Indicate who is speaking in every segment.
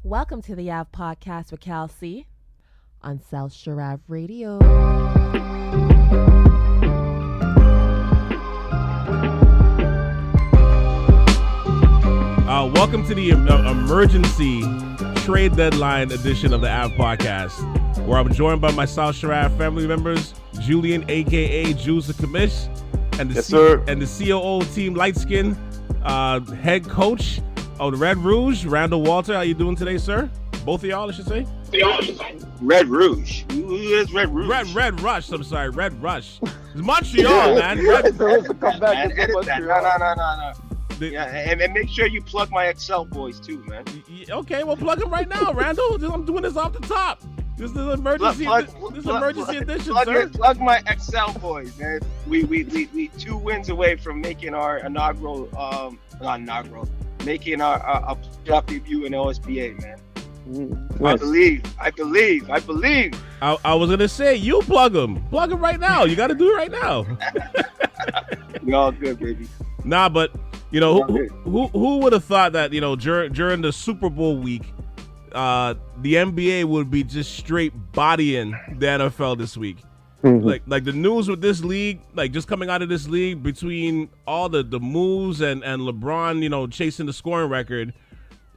Speaker 1: Welcome to the Av Podcast with Cal C on South Sharav Radio.
Speaker 2: Welcome to the emergency trade deadline edition of the Av Podcast, where I'm joined by my South Sharav family members, Julian, aka Juice the Commish, and the COO team Lightskin head coach of the Red Rouge, Randall Walter. How you doing today, sir? Both of y'all, I should say.
Speaker 3: Red Rouge. Who is Red Rouge?
Speaker 2: Red Rush. I'm sorry, Red Rush. It's Montreal, man. Red...
Speaker 3: Edit that. No. Yeah, and make sure you plug my Excel boys too, man.
Speaker 2: Okay, well, plug them right now, Randall. I'm doing this off the top. This is an emergency. Emergency edition, sir.
Speaker 3: Plug my Excel boys, man. We 2 wins away from making our making our playoff debut in OSBA, man. Nice. I believe.
Speaker 2: I was gonna say, you plug them right now. You got to do it right now.
Speaker 3: We all good, baby.
Speaker 2: Nah, but you know who would have thought that during the Super Bowl week, the NBA would be just straight bodying the NFL this week. Mm-hmm. Like the news with this league, like just coming out of this league, between all the moves and LeBron, chasing the scoring record,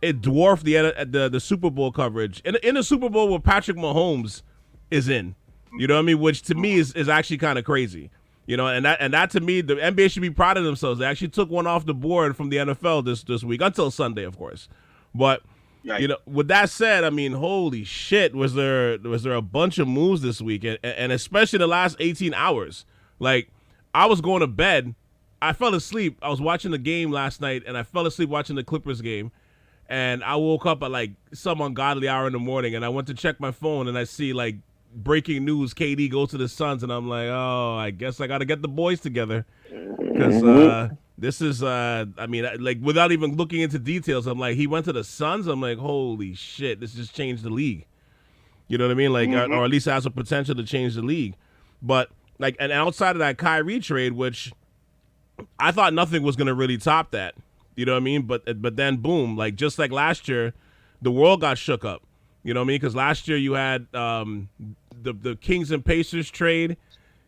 Speaker 2: it dwarfed the Super Bowl coverage. In the Super Bowl where Patrick Mahomes is in, you know what I mean? Which to me is actually kind of crazy. And that to me, the NBA should be proud of themselves. They actually took one off the board from the NFL this week, until Sunday, of course. But right. With that said, I mean, holy shit, was there a bunch of moves this week, and especially the last 18 hours. Like, I was going to bed, I fell asleep. I was watching the game last night, and I fell asleep watching the Clippers game, and I woke up at like some ungodly hour in the morning, and I went to check my phone, and I see like breaking news: KD goes to the Suns, and I'm like, oh, I guess I got to get the boys together, because this is, like, without even looking into details, I'm like, he went to the Suns. I'm like, holy shit, this just changed the league. You know what I mean? Like, or at least has the potential to change the league. But like, and outside of that Kyrie trade, which I thought nothing was gonna really top that. You know what I mean? But then boom, like just like last year, the world got shook up. You know what I mean? Because last year you had the Kings and Pacers trade.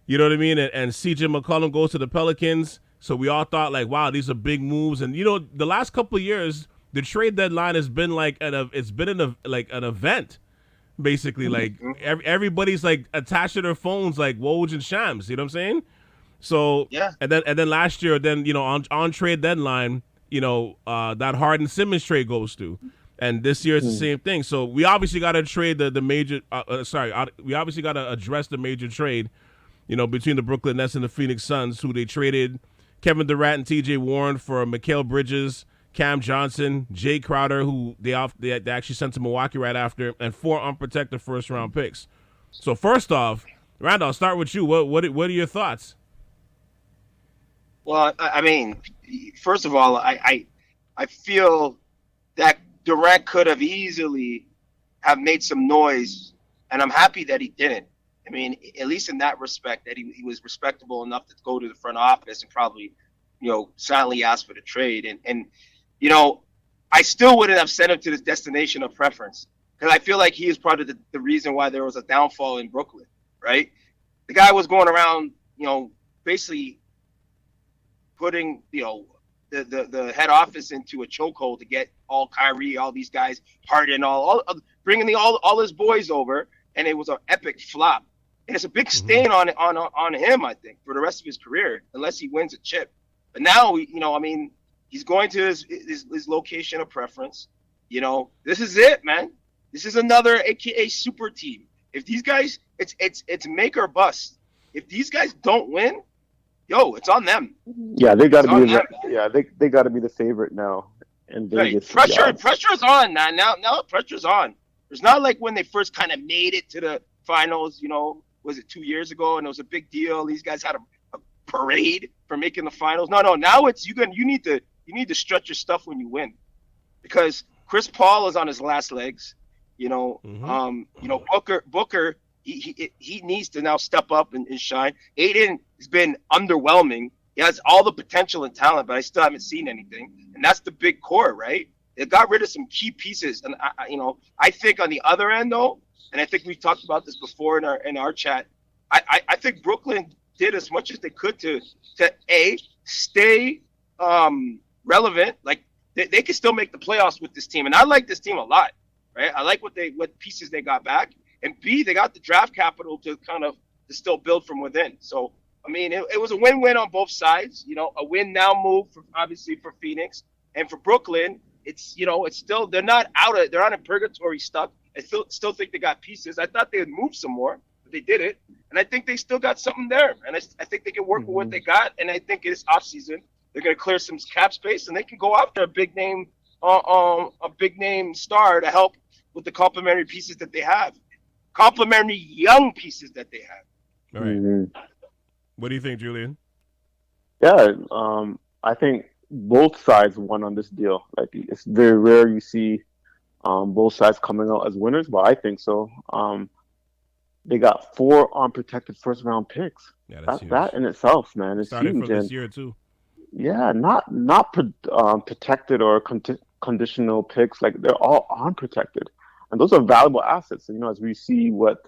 Speaker 2: You know what I mean? And CJ McCollum goes to the Pelicans. So we all thought like, wow, these are big moves. And the last couple of years, the trade deadline has been like an event, basically. Like everybody's like attached to their phones like Woj and Shams. You know what I'm saying? So yeah. And then last year, on trade deadline, that Harden Simmons trade goes through. And this year it's the same thing. So we obviously got to trade the major. We obviously got to address the major trade, between the Brooklyn Nets and the Phoenix Suns, who they traded Kevin Durant and T.J. Warren for Mikal Bridges, Cam Johnson, Jay Crowder, who they actually sent to Milwaukee right after, and 4 unprotected first-round picks. So first off, Randall, I'll start with you. What are your thoughts?
Speaker 3: Well, I mean, first of all, I feel that Durant could have easily have made some noise, and I'm happy that he didn't. I mean, at least in that respect, that he was respectable enough to go to the front office and probably, silently ask for the trade. And I still wouldn't have sent him to this destination of preference, because I feel like he is part of the reason why there was a downfall in Brooklyn, right? The guy was going around, basically putting, the head office into a chokehold to get all Kyrie, all these guys, Harden, all bringing all his boys over, and it was an epic flop. And it's a big stain on him, I think, for the rest of his career, unless he wins a chip. But now, he's going to his location of preference. This is it, man. This is another AKA super team. If these guys, it's make or bust. If these guys don't win, it's on them.
Speaker 4: Yeah, they got to be. They got to be the favorite now. And Vegas,
Speaker 3: pressure's on now. Now pressure's on. It's not like when they first kind of made it to the finals. Was it 2 years ago? And it was a big deal. These guys had a parade for making the finals. No. Now it's you need to stretch your stuff when you win, because Chris Paul is on his last legs. Booker. He needs to now step up and shine. Aiden has been underwhelming. He has all the potential and talent, but I still haven't seen anything. And that's the big core, right? it got rid of some key pieces. And I think on the other end though, and I think we've talked about this before in our chat. I think Brooklyn did as much as they could to stay relevant. Like they can still make the playoffs with this team, and I like this team a lot. Right, I like what pieces they got back, and B, they got the draft capital to still build from within. So I mean, it was a win-win on both sides. A win now move obviously for Phoenix, and for Brooklyn, it's still they're not in purgatory stuck. I still think they got pieces. I thought they would move some more, but they did it, and I think they still got something there, and I think they can work with what they got, and I think it's off season. They're going to clear some cap space, and they can go after a big name star to help with the complementary pieces that they have, complementary young pieces that they have.
Speaker 2: All right. What do you think, Julian?
Speaker 4: Yeah, I think both sides won on this deal. Like, it's very rare you see both sides coming out as winners, but I think so. They got 4 unprotected first-round picks.
Speaker 2: Yeah,
Speaker 4: that in itself, man, is
Speaker 2: starting
Speaker 4: huge.
Speaker 2: From this year too.
Speaker 4: Yeah, not protected or conditional picks. Like, they're all unprotected, and those are valuable assets. And, as we see what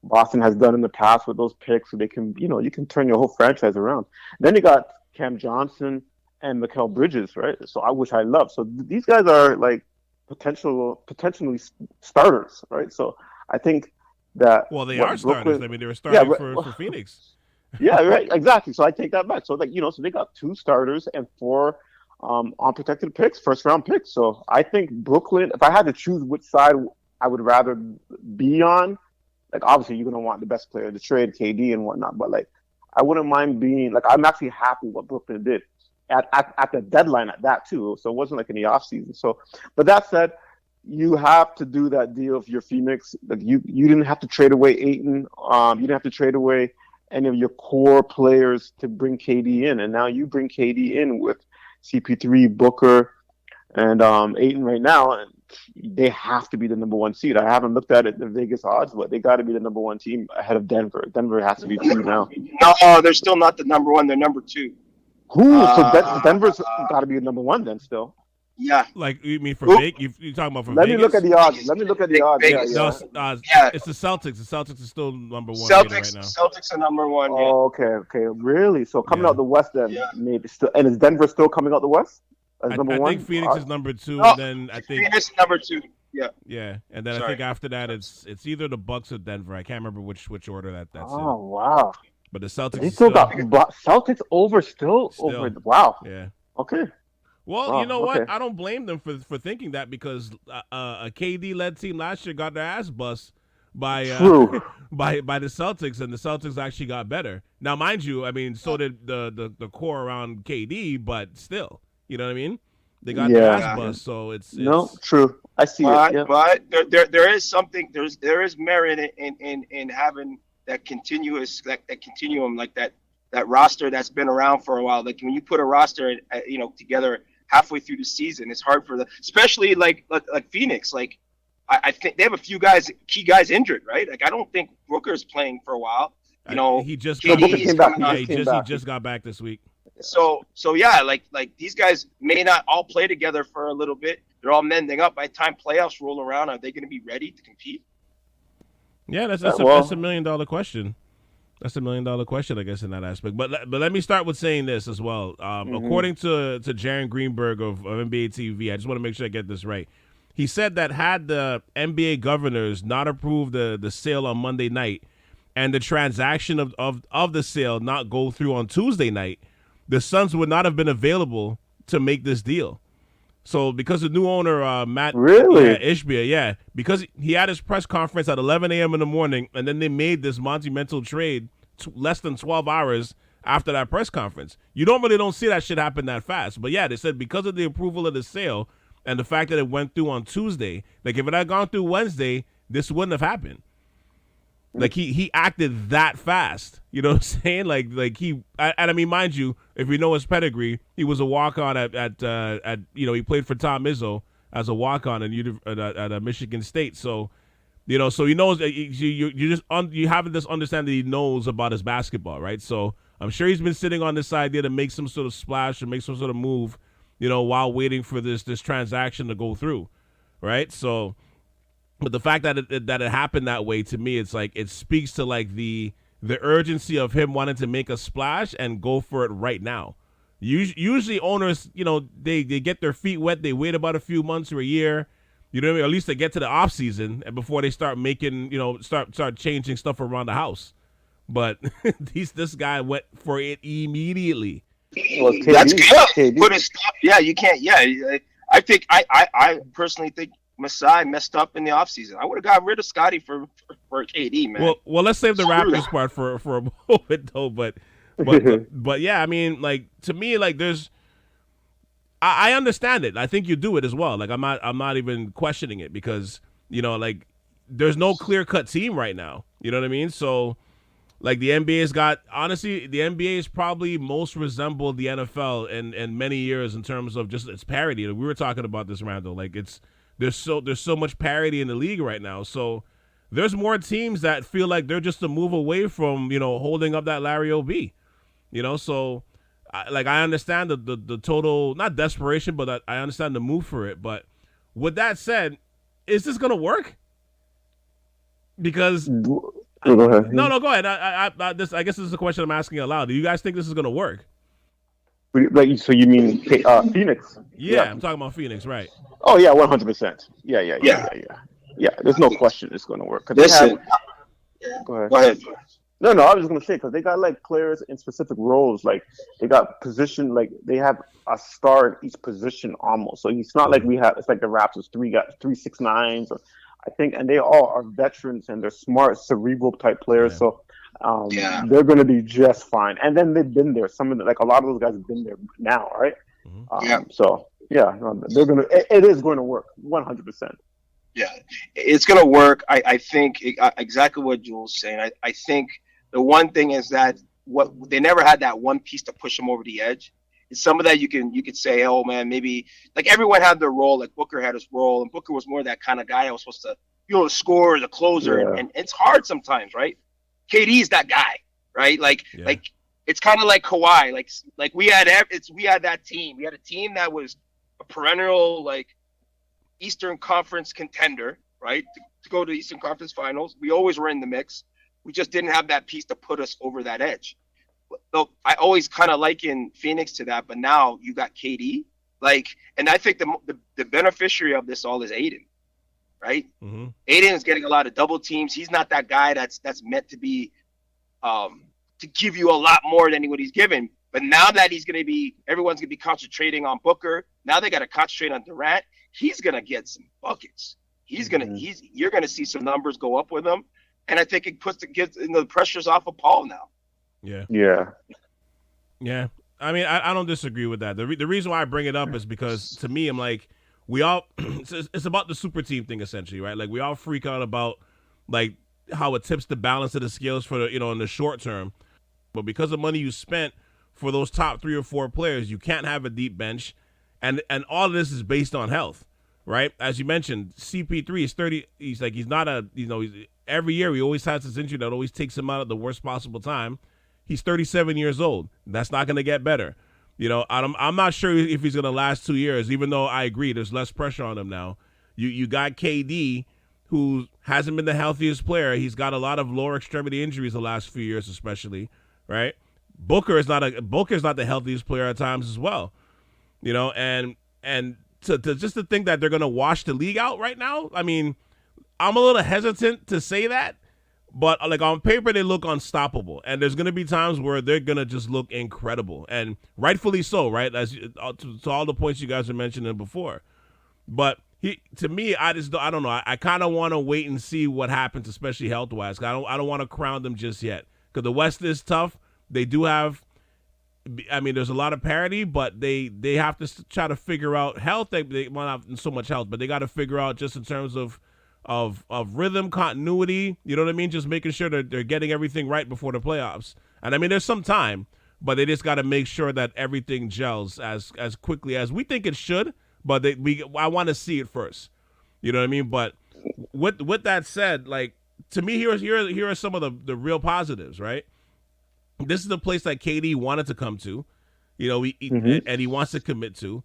Speaker 4: Boston has done in the past with those picks, so they can, you can turn your whole franchise around. Then you got Cam Johnson and Mikal Bridges, right? So I love. So these guys are like potentially starters, right? So I think that
Speaker 2: they are starters. I mean, they were starting for Phoenix.
Speaker 4: Yeah, right. Exactly. So I take that back. So so they got 2 starters and 4 unprotected picks, first-round picks. So I think Brooklyn, if I had to choose which side I would rather be on, like, obviously you're going to want the best player to trade, KD and whatnot, but like, I wouldn't mind being, like, I'm actually happy what Brooklyn did at the deadline at that too. So it wasn't like in the offseason. So, but that said, you have to do that deal if you're Phoenix. Like, you didn't have to trade away Ayton. You didn't have to trade away any of your core players to bring KD in. And now you bring KD in with CP3, Booker, and Ayton right now, and they have to be the number 1 seed. I haven't looked at it, the Vegas odds, but they got to be the number 1 team ahead of Denver. Denver has to be 2 now.
Speaker 3: No, they're still not the number 1. They're number 2.
Speaker 4: So Denver's got to be the number 1 then still.
Speaker 3: Yeah.
Speaker 2: Like, you mean for Vegas? You talking about for
Speaker 4: Let
Speaker 2: Vegas?
Speaker 4: me look at the odds.
Speaker 3: Vegas.
Speaker 2: No,
Speaker 3: Yeah.
Speaker 2: it's the Celtics. The Celtics are still number 1
Speaker 3: Celtics
Speaker 2: right now.
Speaker 3: Celtics are number 1. Yeah.
Speaker 4: Oh, okay. Really? So coming out the West then, maybe still. And is Denver still coming out the West as number 1?
Speaker 2: I think Phoenix is number 2,
Speaker 3: No,
Speaker 2: and then I think
Speaker 3: Phoenix is number 2. Yeah.
Speaker 2: Yeah, and then I think after that it's either the Bucks or Denver. I can't remember which order that's in.
Speaker 4: Oh, wow.
Speaker 2: But the Celtics
Speaker 4: They still got Celtics over. Wow.
Speaker 2: Yeah.
Speaker 4: Okay.
Speaker 2: Well, you know what? I don't blame them for thinking that, because a KD-led team last year got their ass bust by by the Celtics, and the Celtics actually got better. Now, mind you, I mean, so did the core around KD, but still, you know what I mean? They got their ass bust, so it's
Speaker 4: no, true. I see it. Yeah.
Speaker 3: But there is something. There is merit in having that continuous that continuum, like that roster that's been around for a while. Like, when you put a roster together halfway through the season, it's hard for especially like Phoenix. Like, I think they have a few key guys injured, right? Like, I don't think Booker's playing for a while.
Speaker 2: He just
Speaker 4: came back.
Speaker 2: He just got back this week.
Speaker 3: So yeah, like these guys may not all play together for a little bit. They're all mending up. By the time playoffs roll around, are they going to be ready to compete?
Speaker 2: Yeah, that's a $1 million question. That's $1 million question, I guess, in that aspect. But let me start with saying this as well. According to Jaron Greenberg of NBA TV, I just want to make sure I get this right. He said that had the NBA governors not approved the sale on Monday night, and the transaction of the sale not go through on Tuesday night, the Suns would not have been available to make this deal. So because the new owner, Matt Ishbia, because he had his press conference at 11 a.m. in the morning, and then they made this monumental trade less than 12 hours after that press conference. You don't see that shit happen that fast. But yeah, they said because of the approval of the sale and the fact that it went through on Tuesday, like if it had gone through Wednesday, this wouldn't have happened. Like he acted that fast, you know what I'm saying? Like and I mean, mind you, if you know his pedigree, he was a walk-on at he played for Tom Izzo as a walk-on at Michigan State. So, so he knows you have this understanding that he knows about his basketball, right? So I'm sure he's been sitting on this idea to make some sort of splash or make some sort of move while waiting for this transaction to go through, right? So, but the fact that it happened that way, to me, it's like it speaks to like the urgency of him wanting to make a splash and go for it right now. Usually owners, they get their feet wet, they wait about a few months or a year, you know what I mean? Or at least they get to the off season and before they start making, start changing stuff around the house. But this guy went for it immediately.
Speaker 4: Well,
Speaker 3: that's good. Put a stop. Yeah, you can't. Yeah, I think I personally think Masai messed up in the offseason. I would have gotten rid of Scotty for KD, man.
Speaker 2: Well, let's save the Raptors part for a moment though. But yeah, I mean, like to me, like I understand it. I think you do it as well. Like I'm not even questioning it because like there's no clear cut team right now. You know what I mean? So. Like the NBA's got, honestly, the NBA is probably most resembled the NFL in many years in terms of just its parity. We were talking about this, Randall. Like there's so much parity in the league right now. So there's more teams that feel like they're just a move away from holding up that Larry O.B. So I understand the total, not desperation, but I understand the move for it. But with that said, is this gonna work? Because.
Speaker 4: Go ahead.
Speaker 2: No, go ahead. I guess this is a question I'm asking aloud. Do you guys think this is going to work?
Speaker 4: Like, so you mean Phoenix?
Speaker 2: Yeah, I'm talking about Phoenix, right?
Speaker 4: Oh yeah, 100%. Yeah. There's no question it's going to work.
Speaker 3: Listen,
Speaker 4: go ahead.
Speaker 3: Go ahead.
Speaker 4: No, I was going to say because they got like players in specific roles. Like they got position, like they have a star in each position almost. So it's not like we have. It's like the Raptors. Got 3 6'9s. I think, and they all are veterans and they're smart, cerebral type players. Yeah. So they're going to be just fine. And then they've been there. Like a lot of those guys have been there now, right?
Speaker 2: Mm-hmm.
Speaker 4: So they're going to. It is going to work 100%.
Speaker 3: Yeah, it's going to work. I think exactly what Jules saying. I think the one thing is that what they never had that one piece to push them over the edge. It's some of that you could say, oh man, maybe like everyone had their role, like Booker had his role, and Booker was more that kind of guy that was supposed to, score, the closer, and it's hard sometimes, right? KD is that guy, right? Like it's kind of like Kawhi, like we had that team. We had a team that was a perennial like Eastern Conference contender, right? To go to the Eastern Conference Finals, we always were in the mix. We just didn't have that piece to put us over that edge. So I always kind of liken Phoenix to that, but now you got KD, and I think the beneficiary of this all is Aiden, right?
Speaker 2: Mm-hmm.
Speaker 3: Aiden is getting a lot of double teams. He's not that guy that's meant to be, to give you a lot more than what he's given. But now that everyone's gonna be concentrating on Booker. Now they got to concentrate on Durant. He's gonna get some buckets. You're gonna see some numbers go up with him, and I think it gets the pressures off of Paul now.
Speaker 2: Yeah. I mean, I don't disagree with that. The reason why I bring it up is because to me, I'm like, we all it's about the super team thing essentially, right? Like we all freak out about like how it tips the balance of the scales for the in the short term, but because of money you spent for those top 3 or 4 players, you can't have a deep bench, and all of this is based on health, right? As you mentioned, CP3 is 30. He's not every year he always has this injury that always takes him out at the worst possible time. He's 37 years old. That's not going to get better. I'm not sure if he's going to last 2 years, even though I agree there's less pressure on him now. You got KD, who hasn't been the healthiest player. He's got a lot of lower extremity injuries the last few years especially, right? Booker is not the healthiest player at times as well. And to just to think that they're going to wash the league out right now, I mean, I'm a little hesitant to say that. But like on paper, they look unstoppable, and there's gonna be times where they're gonna just look incredible, and rightfully so, right? As to all the points you guys were mentioning before. But to me, I don't know. I kind of want to wait and see what happens, especially health wise. I don't want to crown them just yet because the West is tough. They do have, I mean, there's a lot of parity, but they have to try to figure out health. They well, not so much health, but they got to figure out just in terms of rhythm, continuity, you know what I mean? Just making sure that they're getting everything right before the playoffs. And I mean, there's some time, but they just got to make sure that everything gels as quickly as we think it should. But I want to see it first. You know what I mean? But with that said, like to me, here are some of the real positives, right? This is the place that KD wanted to come to, and he wants to commit to.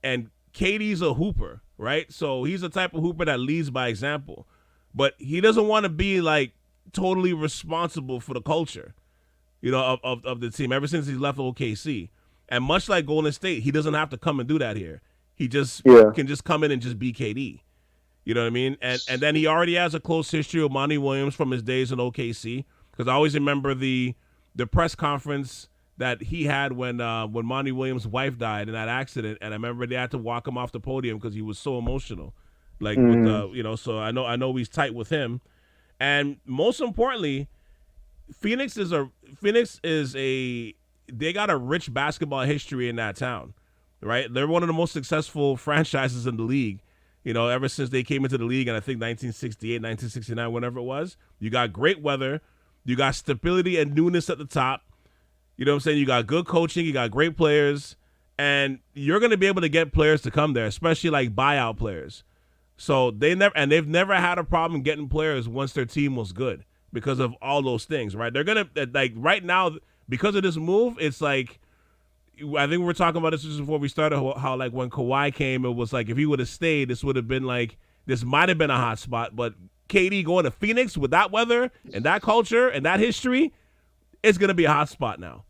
Speaker 2: And KD's a hooper, right? So he's the type of hooper that leads by example. But he doesn't want to be like totally responsible for the culture, of the team ever since he left OKC. And much like Golden State, he doesn't have to come and do that here. He just can just come in and just be KD. You know what I mean? And then he already has a close history with Monty Williams from his days in OKC. Because I always remember the press conference that he had when Monty Williams' wife died in that accident, and I remember they had to walk him off the podium because he was so emotional. Like with so I know he's tight with him. And most importantly, Phoenix is they got a rich basketball history in that town, right? They're one of the most successful franchises in the league, ever since they came into the league in, I think, 1968, 1969, whenever it was. You got great weather. You got stability and newness at the top. You know what I'm saying? You got good coaching. You got great players. And you're going to be able to get players to come there, especially like buyout players. So they've never had a problem getting players once their team was good because of all those things, right? They're going to, like, right now, because of this move, it's like, I think we were talking about this just before we started, how like when Kawhi came, it was like if he would have stayed, this would have been like, this might have been a hot spot. But KD going to Phoenix with that weather and that culture and that history, it's going to be a hot spot now.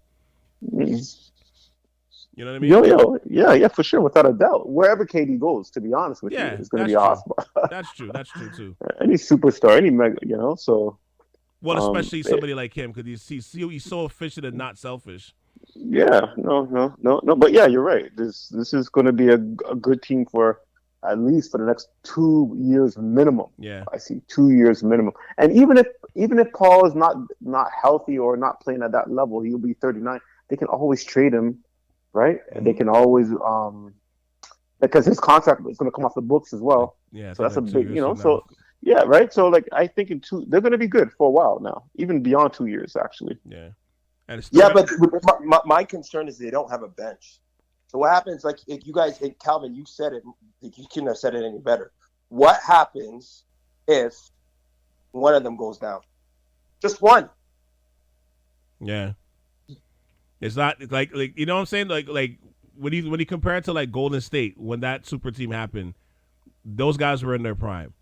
Speaker 2: You know what I mean?
Speaker 4: Yeah, for sure, without a doubt. Wherever KD goes, to be honest with you, it's going to be a hot spot.
Speaker 2: That's true too.
Speaker 4: Any superstar, any mega, so.
Speaker 2: Well, especially somebody like him, because he's so efficient and not selfish.
Speaker 4: Yeah, no. But yeah, you're right. This is going to be a good team for at least for the next 2 years minimum.
Speaker 2: Yeah,
Speaker 4: I see 2 years minimum. And even if Paul is not healthy or not playing at that level, he'll be 39. They can always trade him, right? Mm-hmm. And they can always because his contract is going to come off the books as well.
Speaker 2: Yeah,
Speaker 4: so that's a big, so. Yeah, right. So, like, I think they're going to be good for a while now, even beyond 2 years, actually.
Speaker 2: Yeah,
Speaker 3: but my concern is they don't have a bench. So what happens? Like, if you guys, Calvin, you said it. You couldn't have said it any better. What happens if one of them goes down? Just one.
Speaker 2: Yeah, it's not like you know what I'm saying. Like when you compare it to like Golden State when that super team happened, those guys were in their prime.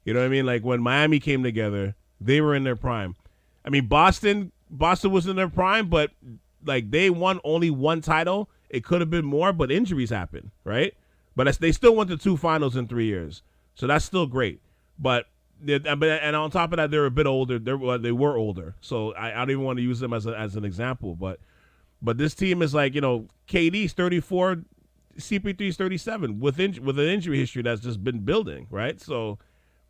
Speaker 2: You know what I mean? Like when Miami came together, they were in their prime. I mean, Boston was in their prime, but like they won only one title. It could have been more, but injuries happened, right? But they still went to 2 finals in 3 years, so that's still great. But and on top of that, they're a bit older. They were older, so I don't even want to use them as an example. But this team is like, KD's 34, CP3's 37 with an injury history that's just been building, right? So.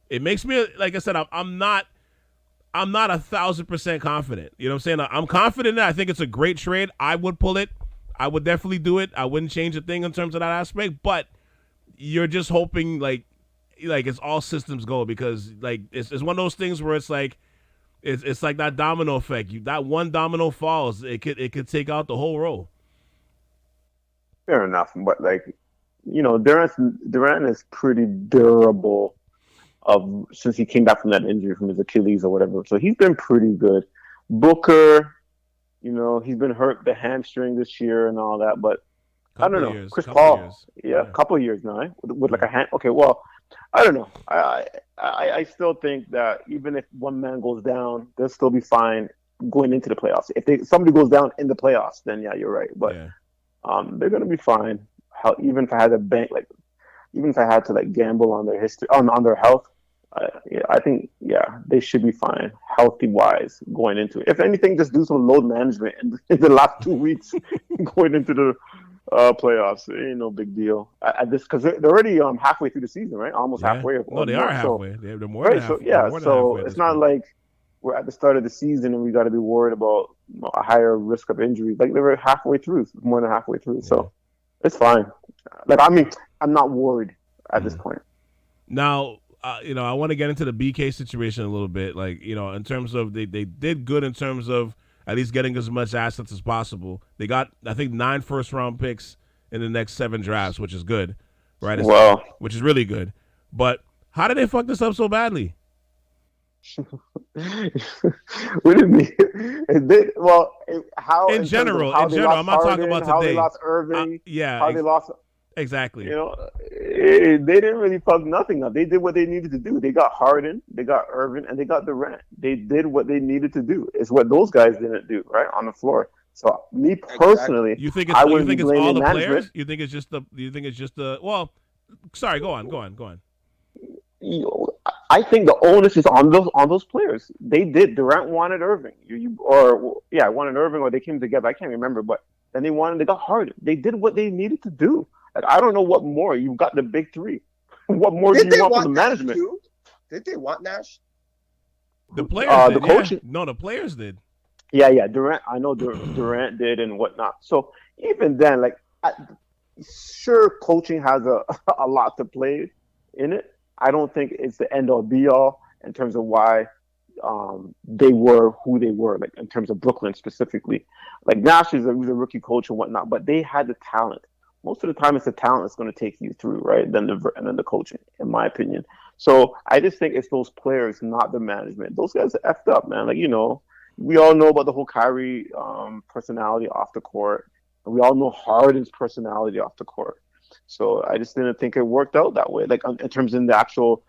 Speaker 2: It makes me, like I said, I'm not 1,000% confident. You know what I'm saying? I'm confident that I think it's a great trade. I would pull it. I would definitely do it. I wouldn't change a thing in terms of that aspect. But you're just hoping like it's all systems go because like it's one of those things where it's like that domino effect. That one domino falls, it could take out the whole row.
Speaker 4: Fair enough, but like Durant is pretty durable. Since he came back from that injury from his Achilles or whatever. So he's been pretty good. Booker, he's been hurt the hamstring this year and all that, but I don't know. Chris Paul, a couple of years now, right? With like a hand. Okay, well, I don't know. I still think that even if one man goes down, they'll still be fine going into the playoffs. If somebody goes down in the playoffs, then yeah, you're right. But they're gonna be fine. Even if I had to gamble on their history, on their health, I think they should be fine, healthy wise going into it. If anything, just do some load management in the last 2 weeks going into the playoffs. It ain't no big deal at this because they're already halfway through the season, right? Almost halfway.
Speaker 2: No, they are halfway. They're more
Speaker 4: right,
Speaker 2: than halfway.
Speaker 4: So it's not like we're at the start of the season and we got to be worried about a higher risk of injury. Like they were halfway through, more than halfway through. So it's fine. Like I'm not worried at this point.
Speaker 2: Now, I want to get into the BK situation a little bit. Like, in terms of they did good in terms of at least getting as much assets as possible. They got, I think, 9 first-round picks in the next 7 drafts, which is good, right? Which is really good. But how did they fuck this up so badly?
Speaker 4: What do you mean? How
Speaker 2: in general, I'm not talking about today.
Speaker 4: How they lost Irving? How they lost
Speaker 2: Exactly.
Speaker 4: They didn't really fuck nothing up. They did what they needed to do. They got Harden, they got Irvin, and they got Durant. They did what they needed to do. It's what those guys didn't do, right, on the floor. So me personally,
Speaker 2: You think
Speaker 4: I
Speaker 2: you
Speaker 4: wouldn't
Speaker 2: think
Speaker 4: be
Speaker 2: it's all
Speaker 4: blaming
Speaker 2: the
Speaker 4: management.
Speaker 2: players? You think it's just the well? Sorry, go on.
Speaker 4: I think the onus is on those players. They did. Durant wanted Irving, wanted Irving, or they came together. I can't remember, but then they got Harden. They did what they needed to do. Like, I don't know what more. You've got the big three. What more do you want from the management?
Speaker 5: Did they want Nash?
Speaker 2: The players did.
Speaker 4: The coach.
Speaker 2: No, the players did.
Speaker 4: Yeah. Durant. I know Durant did and whatnot. So even then, like, sure, coaching has a lot to play in it. I don't think it's the end all be all in terms of why they were who they were, like in terms of Brooklyn specifically. Like Nash was a rookie coach and whatnot, but they had the talent. Most of the time, it's the talent that's going to take you through, right? And then the coaching, in my opinion. So I just think it's those players, not the management. Those guys are effed up, man. Like, we all know about the whole Kyrie personality off the court, and we all know Harden's personality off the court. So I just didn't think it worked out that way. Like in terms in the actual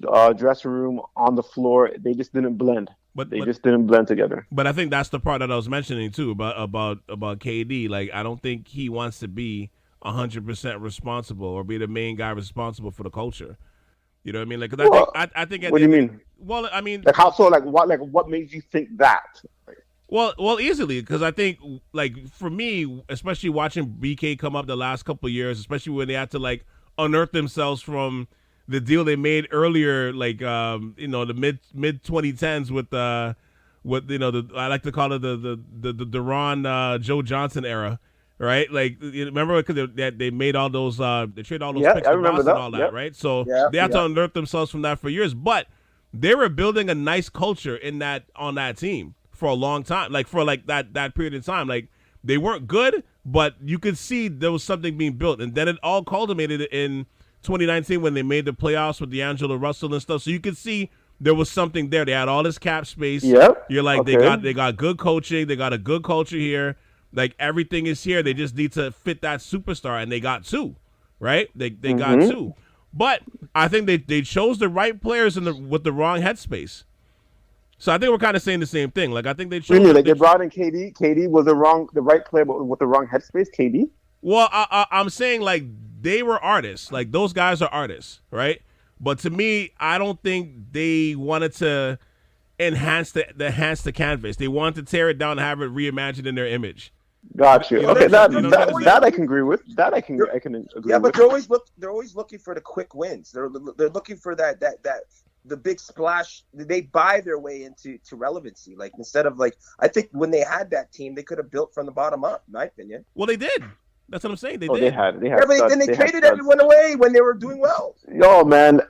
Speaker 4: dressing room, on the floor, they just didn't blend. They just didn't blend together.
Speaker 2: But I think that's the part that I was mentioning too about KD. Like, I don't think he wants to be 100% responsible or be the main guy responsible for the culture. You know what I mean? Like, cause I think.
Speaker 4: What do you mean?
Speaker 2: Well, I mean,
Speaker 4: like how so? Like what made you think that?
Speaker 2: Well, easily, because I think, like, for me, especially watching BK come up the last couple of years, especially when they had to, like, unearth themselves from the deal they made earlier, like, the mid 2010s with I like to call it the Deron Joe Johnson era, right? Like, remember because they made all those they traded all those picks for Boston and all that, right? So they had to unearth themselves from that for years, but they were building a nice culture on that team for a long time, like for like that period of time. Like, they weren't good, but you could see there was something being built, and then it all culminated in 2019 when they made the playoffs with D'Angelo Russell and stuff. So you could see there was something there. They had all this cap space.
Speaker 4: Yep.
Speaker 2: You're like, okay. they got good coaching, they got a good culture here. Like, everything is here. They just need to fit that superstar, and they got two, right? They got two, but I think they chose the right players with the wrong headspace. So I think we're kind of saying the same thing. Like, I think they chose.
Speaker 4: Really, like they brought in KD. KD was the right player, but with the wrong headspace. KD.
Speaker 2: Well, I'm saying, like, they were artists. Like, those guys are artists, right? But to me, I don't think they wanted to enhance the canvas. They wanted to tear it down and have it reimagined in their image.
Speaker 4: Got you. Okay, that I can agree with. That I can agree.
Speaker 5: Yeah, but
Speaker 4: with.
Speaker 5: they're always looking for the quick wins. They're looking for that the big splash. They buy their way into relevancy. Like, instead of, like, I think when they had that team, they could have built from the bottom up, in my opinion.
Speaker 2: Well, they did. That's what I'm saying. They did.
Speaker 4: They had.
Speaker 5: Yeah, but then they traded everyone away when they were doing well.
Speaker 4: Yo, man,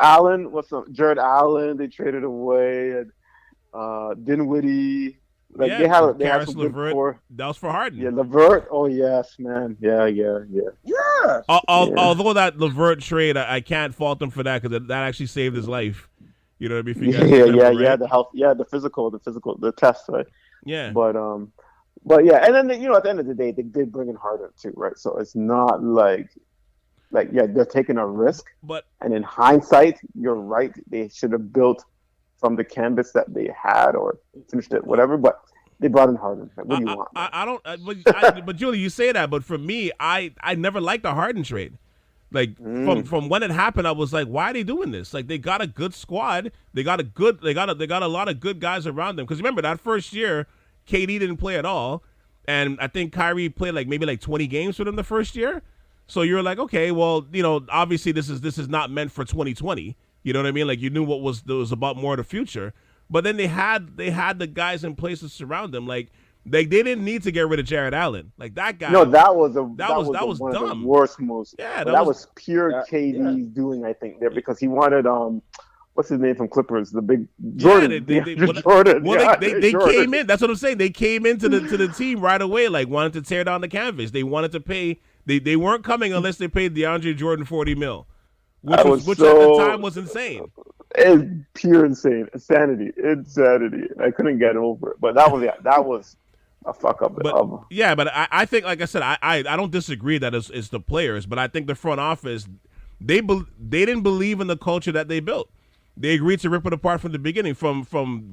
Speaker 4: Allen, Jared Allen? They traded away, and Dinwiddie. Like, they had some good core.
Speaker 2: That was for Harden.
Speaker 4: Yeah, LeVert. Oh yes, man. Yeah.
Speaker 2: Although that LeVert trade, I can't fault him for that, because that actually saved his life. You know what I mean?
Speaker 4: Yeah. The health, the physical, the test, right?
Speaker 2: Yeah.
Speaker 4: But yeah, and then at the end of the day, they did bring in Harden too, right? So it's not like they're taking a risk. And in hindsight, you're right. They should have built from the canvas that they had or finished it, whatever. But they brought in Harden. Like, what do you want?
Speaker 2: I don't. But Julie, you say that, but for me, I never liked the Harden trade. Like, from when it happened, I was like, why are they doing this? Like, they got a good squad. They got a lot of good guys around them. Because remember, that first year, KD didn't play at all, and I think Kyrie played maybe 20 games for them the first year. So you're like, okay, well, obviously this is not meant for 2020. You know what I mean? Like, you knew what was about more of the future. But then they had the guys in place to surround them. Like, they didn't need to get rid of Jared Allen. Like, that guy.
Speaker 4: No, that was
Speaker 2: one
Speaker 4: dumb.
Speaker 2: Of the
Speaker 4: worst moves.
Speaker 2: Yeah,
Speaker 4: that was pure KD's doing, I think, there, because he wanted what's his name from Clippers? The big Jordan. Jordan.
Speaker 2: Well, they came in. That's what I'm saying. They came into the team right away, like, wanted to tear down the canvas. They wanted to pay. They weren't coming unless they paid DeAndre Jordan $40 million, which at the time was insane.
Speaker 4: It's pure insanity. I couldn't get over it. But that was a fuck up
Speaker 2: But
Speaker 4: of.
Speaker 2: yeah, but I think, like I said, I don't disagree that it's the players, but I think the front office they didn't believe in the culture that they built. They agreed to rip it apart from the beginning. From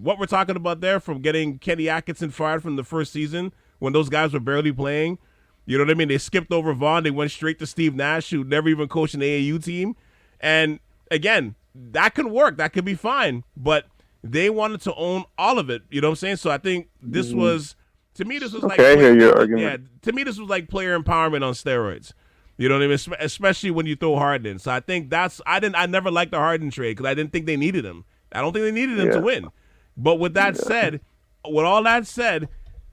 Speaker 2: what we're talking about there, from getting Kenny Atkinson fired from the first season when those guys were barely playing. You know what I mean? They skipped over Vaughn. They went straight to Steve Nash, who never even coached an AAU team. And again, that could work. That could be fine. But they wanted to own all of it. You know what I'm saying? So I think this was, to me, this was like,
Speaker 4: I hear your argument.
Speaker 2: Yeah, to me, this was like player empowerment on steroids. You know what I mean? Especially when you throw Harden in. So I think I never liked the Harden trade because I didn't think they needed him. I don't think they needed him to win. But with that said, with all that said,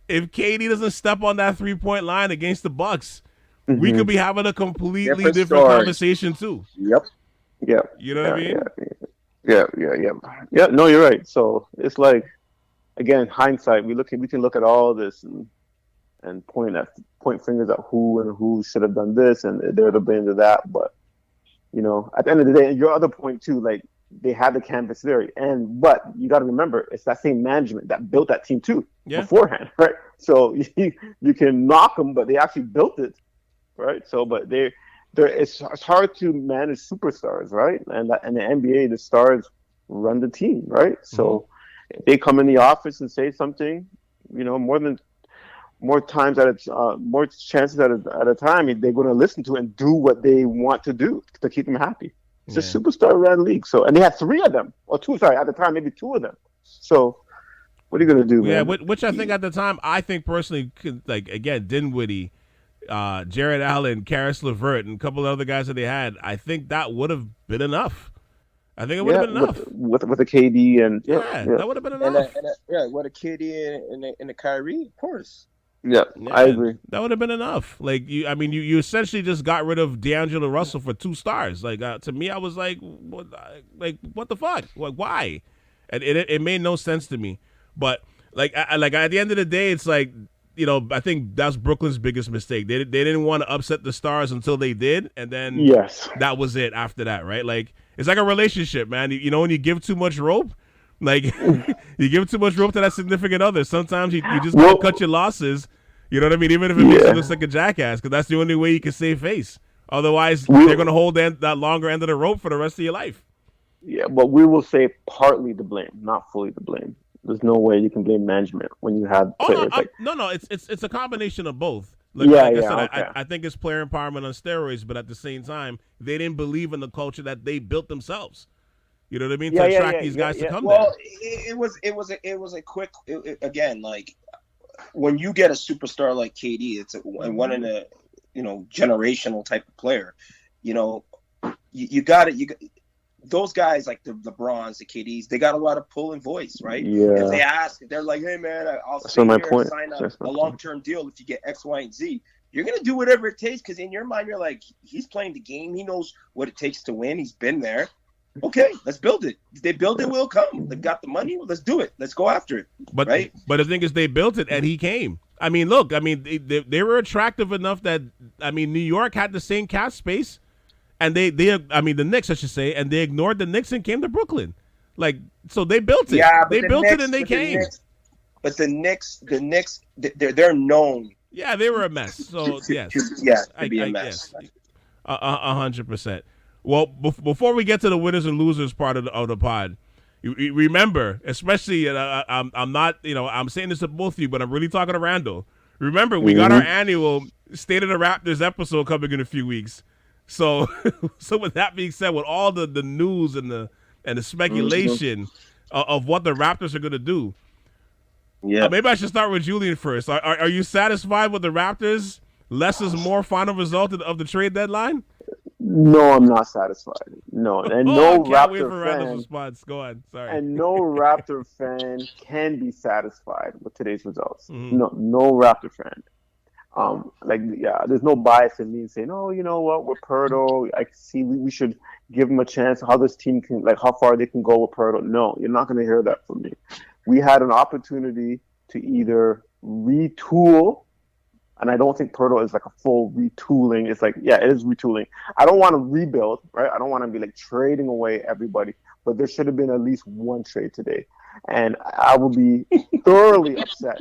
Speaker 2: if KD doesn't step on that 3-point line against the Bucks, we could be having a completely different conversation too.
Speaker 5: Yep.
Speaker 4: Yeah.
Speaker 2: You know what I mean?
Speaker 4: Yeah. No, you're right. So it's like, again, hindsight. We can look at all this and point fingers at who should have done this and they're the blame to that. But you know, at the end of the day, your other point too, like they had the canvas there, but you got to remember it's that same management that built that team too beforehand, right? So you can knock them, but they actually built it, right? So, but it's hard to manage superstars, right? And in the NBA, the stars run the team, right? So if they come in the office and say something, you know, more chances at a time, they're going to listen to it and do what they want to do to keep them happy. It's a superstar ran league. So, and they had 3 of them, or 2. Sorry, at the time, maybe 2 of them. So, what are you going to do, man?
Speaker 2: Yeah, which I think at the time, I think personally, like again, Dinwiddie, Jared Allen, Karis LeVert, and a couple of other guys that they had, I think that would have been enough. I think it would have been enough
Speaker 4: with a KD and
Speaker 2: that would have been enough.
Speaker 5: With a KD and a Kyrie, of course.
Speaker 4: Yeah, I agree.
Speaker 2: That would have been enough. Like you essentially just got rid of D'Angelo Russell for 2 stars. Like to me, I was like, what the fuck? Like why? And it made no sense to me. But like at the end of the day, it's like, you know, I think that's Brooklyn's biggest mistake. They didn't want to upset the stars until they did, and then that was it after that, right? Like it's like a relationship, man. You know, when you give too much rope. Like you give too much rope to that significant other. Sometimes you just gotta cut your losses. You know what I mean? Even if it makes you look like a jackass, because that's the only way you can save face. Otherwise, they're gonna hold that longer end of the rope for the rest of your life.
Speaker 4: Yeah, but we will say partly the blame, not fully the blame. There's no way you can blame management when you have players.
Speaker 2: No, it's a combination of both. I think it's player empowerment on steroids, but at the same time, they didn't believe in the culture that they built themselves. You know what I mean? To attract these guys to come there.
Speaker 5: Well, it was a quick again, like when you get a superstar like KD, it's one in a generational type of player. You know, you got those guys like the LeBrons, the KDs, they got a lot of pull and voice, right?
Speaker 4: Yeah.
Speaker 5: If they ask, they're like, "Hey man, I'll sign a long-term deal if you get X, Y, and Z." You're gonna do whatever it takes because in your mind, you're like, he's playing the game. He knows what it takes to win. He's been there. Okay, let's build it. If they build it, we'll come. They've got the money. Well, let's do it. Let's go after it.
Speaker 2: But
Speaker 5: right?
Speaker 2: But the thing is, they built it and he came. I mean, look. I mean, they were attractive enough that New York had the same cap space, and the Knicks, I should say, and they ignored the Knicks and came to Brooklyn. Like, so they built it.
Speaker 5: Yeah,
Speaker 2: they built it and they came.
Speaker 5: But the Knicks, they're known.
Speaker 2: Yeah, they were a mess. So yes,
Speaker 5: to be a mess.
Speaker 2: 100%. Well, before we get to the winners and losers part of the pod, you remember, especially, I'm not, I'm saying this to both of you, but I'm really talking to Randall. Remember, we got our annual State of the Raptors episode coming in a few weeks. So with that being said, with all the news and the speculation of what the Raptors are going to do, maybe I should start with Julian first. Are you satisfied with the Raptors' less is more final result of the trade deadline?
Speaker 4: No, I'm not satisfied. No, and no Raptor fan.
Speaker 2: Response. Go on. Sorry.
Speaker 4: And no Raptor fan can be satisfied with today's results. No Raptor fan. There's no bias in me saying, oh, you know what, with Pirtle, I see we should give him a chance. How this team can, how far they can go with Pirtle. No, you're not going to hear that from me. We had an opportunity to either retool. And I don't think Pirtle is like a full retooling. It's like, it is retooling. I don't want to rebuild, right? I don't want to be trading away everybody. But there should have been at least one trade today. And I will be thoroughly upset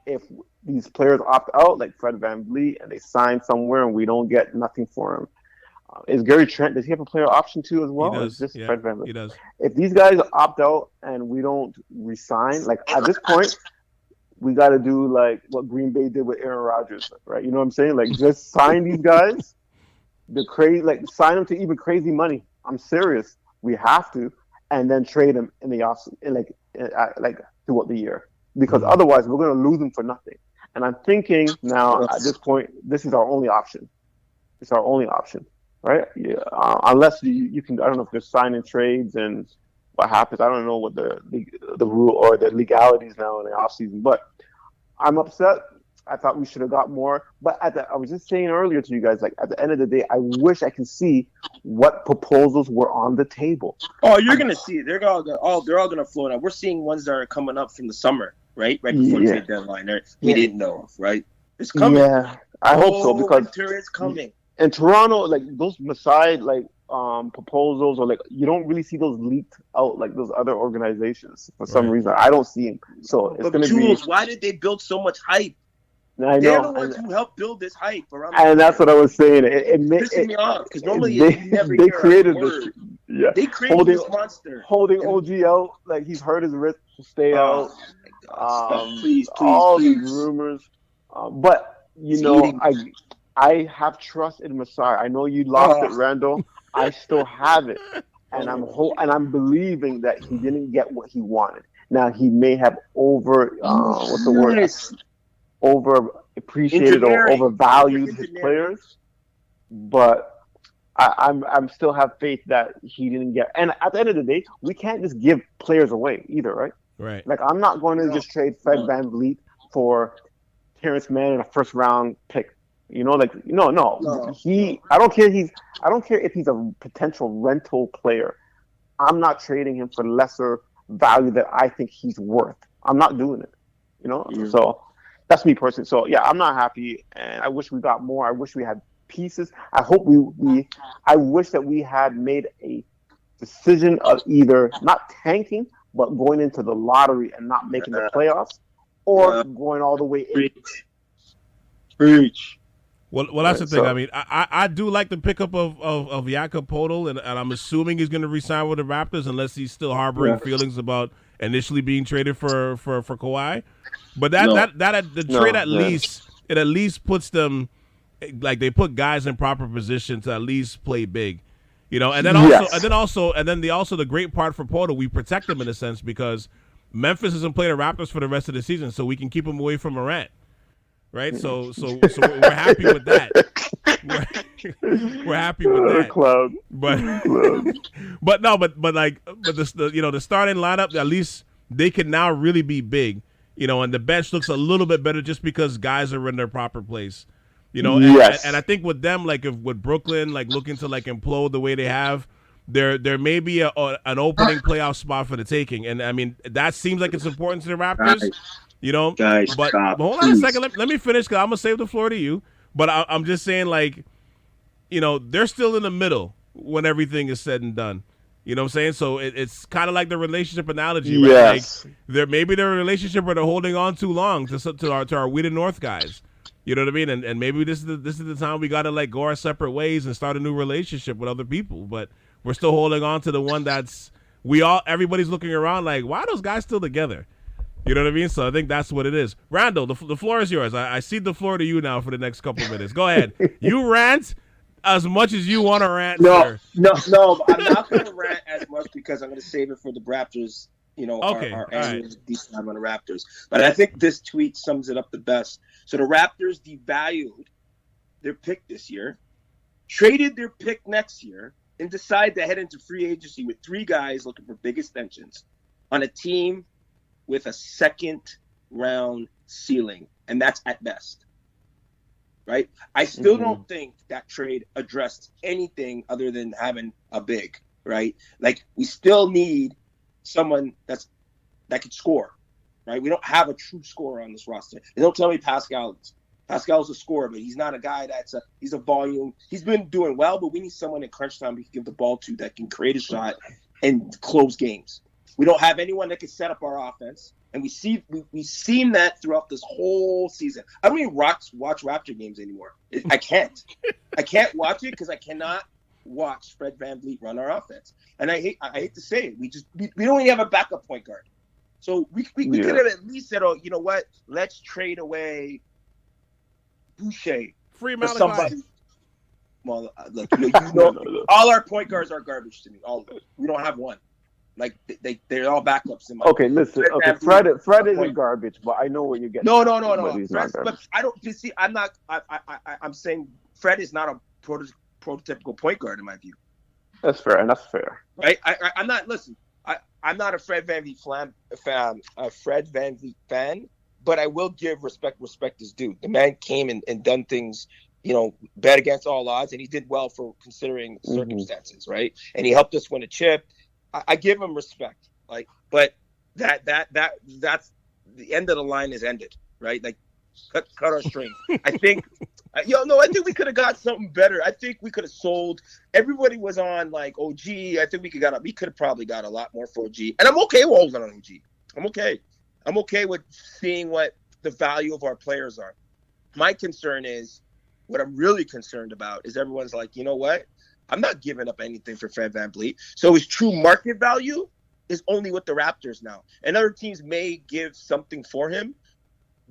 Speaker 4: if these players opt out, like Fred VanVleet, and they sign somewhere and we don't get nothing for him. Is Gary Trent, does he have a player option too as well?
Speaker 2: He
Speaker 4: Or
Speaker 2: does.
Speaker 4: is this
Speaker 2: Yeah,
Speaker 4: Fred VanVleet?
Speaker 2: he does.
Speaker 4: If these guys opt out and we don't resign, like at this point, we got to do like what Green Bay did with Aaron Rodgers, right? You know what I'm saying? Like just sign these guys, sign them to even crazy money. I'm serious. We have to, and then trade them in the off, like throughout the year, because otherwise we're going to lose them for nothing. And I'm thinking now at this point, this is our only option. It's our only option, right? Yeah, unless you can, I don't know if there's signing trades and what happens. I don't know what the rule or the legalities now in the offseason, but I'm upset. I thought we should have got more. But I was just saying earlier to you guys, like at the end of the day, I wish I could see what proposals were on the table.
Speaker 5: Oh, you're gonna see. They're all gonna float out. We're seeing ones that are coming up from the summer, right before the trade deadline. We didn't know of, right? It's coming.
Speaker 4: Yeah, I hope so, because
Speaker 5: winter is coming.
Speaker 4: In Toronto, like those Masai proposals, or like you don't really see those leaked out like those other organizations for some reason. I don't see them. So it's going to be.
Speaker 5: Why did they build so much hype?
Speaker 4: I know.
Speaker 5: They're the ones who helped build this hype around.
Speaker 4: And that's what I was saying. It
Speaker 5: pissing me off because normally
Speaker 4: they
Speaker 5: never hear
Speaker 4: created
Speaker 5: a
Speaker 4: this.
Speaker 5: word.
Speaker 4: Yeah,
Speaker 5: They created this monster.
Speaker 4: Holding OG out, like he's hurt his wrist to stay out.
Speaker 5: Please,
Speaker 4: these rumors. But you know, I have trust in Masai. I know you lost it, Randall. I still have it, and I'm believing that he didn't get what he wanted. Now he may have overappreciated or overvalued his players, but I'm still have faith that he didn't get. And at the end of the day, we can't just give players away either, right?
Speaker 2: Right.
Speaker 4: Like I'm not going to just trade Fred VanVleet for Terrence Mann and a first round pick. You know, like no. I don't care if he's a potential rental player. I'm not trading him for lesser value that I think he's worth. I'm not doing it. You know, so that's me personally. So yeah, I'm not happy, and I wish we got more. I wish we had pieces. I hope I wish that we had made a decision of either not tanking but going into the lottery and not making the playoffs, or going all the way in.
Speaker 5: Preach.
Speaker 2: Well, that's the thing. I mean, I do like the pickup of Jakob Poeltl, and I'm assuming he's going to re-sign with the Raptors unless he's still harboring feelings about initially being traded for Kawhi. But the trade at least puts them, like they put guys in proper position to at least play big, you know. And then the great part for Poeltl, we protect him in a sense because Memphis isn't playing the Raptors for the rest of the season, so we can keep him away from Morant. Right, so we're happy with that. We're happy with that.
Speaker 4: Club.
Speaker 2: But the starting lineup, at least they can now really be big, you know, and the bench looks a little bit better just because guys are in their proper place, you know. And I think with them, like with Brooklyn, like looking to like implode the way they have, there may be an opening playoff spot for the taking, and I mean that seems like it's important to the Raptors. You know,
Speaker 5: guys,
Speaker 2: but hold on a second. Let me finish because I'm gonna save the floor to you. But I'm just saying, like, you know, they're still in the middle when everything is said and done. You know what I'm saying? So it's kind of like the relationship analogy, right?
Speaker 4: Yes.
Speaker 2: Like maybe they're a relationship where they're holding on too long to our We the North guys. You know what I mean? And maybe this is the time we gotta like go our separate ways and start a new relationship with other people. But we're still holding on to the one that's everybody's looking around like, why are those guys still together? You know what I mean? So I think that's what it is. Randall, the floor is yours. I cede the floor to you now for the next couple of minutes. Go ahead. You rant as much as you want to rant.
Speaker 5: No, I'm not going to rant as much because I'm going to save it for the Raptors, you know, our annual deep dive on the Raptors. But I think this tweet sums it up the best. So the Raptors devalued their pick this year, traded their pick next year, and decide to head into free agency with 3 guys looking for big extensions on a team with a second round ceiling, and that's at best, right? I still don't think that trade addressed anything other than having a big, right? Like we still need someone that could score, right? We don't have a true scorer on this roster. And don't tell me Pascal's a scorer, but he's not a guy he's a volume. He's been doing well, but we need someone in crunch time we can give the ball to that can create a shot and close games. We don't have anyone that can set up our offense. And we've seen that throughout this whole season. I don't even watch Raptor games anymore. I can't. I can't watch it because I cannot watch Fred VanVleet run our offense. And I hate to say it, we don't even have a backup point guard. So we could have at least said, oh, you know what? Let's trade away Boucher
Speaker 2: Free
Speaker 5: for
Speaker 2: Malachi.
Speaker 5: somebody. Well, look, all our point guards are garbage to me. All of them. We don't have one. Like they're all backups in my.
Speaker 4: Okay, listen. Okay, Fred isn't garbage, but I know what you're getting.
Speaker 5: No. But I don't. You see, I'm not. I'm saying Fred is not a prototypical point guard in my view.
Speaker 4: That's fair, and that's fair.
Speaker 5: Right? I'm not. Listen, I'm not a Fred VanVleet fan, but I will give respect is due. The man came and done things, bet against all odds, and he did well for considering the circumstances, right? And he helped us win a chip. I give him respect, but that's the end of the line is ended, right? Like, cut our strings. I think, I think we could have got something better. I think we could have sold. Everybody was on like OG. I think we could have probably got a lot more for OG, and I'm okay with holding on OG. I'm okay with seeing what the value of our players are. My concern is, what I'm really concerned about is everyone's like, you know what? I'm not giving up anything for Fred VanVleet. So his true market value is only with the Raptors now. And other teams may give something for him,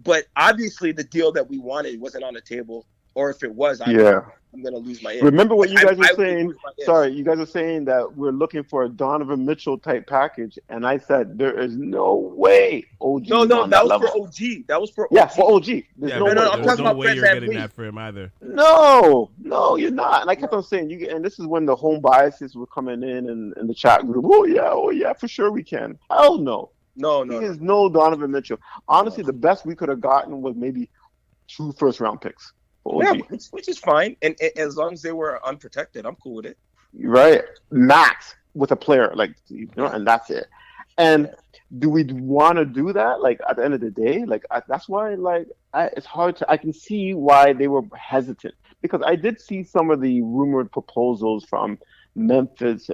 Speaker 5: but obviously the deal that we wanted wasn't on the table. Or if it was, I'm going to lose my edge.
Speaker 4: Remember what you guys were saying? Sorry, you guys were saying that we're looking for a Donovan Mitchell type package, and I said there is no way OG.
Speaker 5: No, that was for OG. That was for OG.
Speaker 4: Yeah, for OG.
Speaker 2: There's
Speaker 5: no, I'm talking about
Speaker 2: way
Speaker 5: Fred
Speaker 2: you're getting
Speaker 5: VanVleet.
Speaker 2: that for him either.
Speaker 4: No, you're not. And I kept on saying, and this is when the home biases were coming in the chat group. Oh yeah, for sure we can. Hell no.
Speaker 5: No.
Speaker 4: He is no Donovan Mitchell. Honestly, the best we could have gotten was maybe 2 first-round picks.
Speaker 5: Yeah, which is fine, and as long as they were unprotected, I'm cool with it.
Speaker 4: Right, max with a player and that's it. And do we want to do that? Like at the end of the day, that's why it's hard to. I can see why they were hesitant, because I did see some of the rumored proposals from Memphis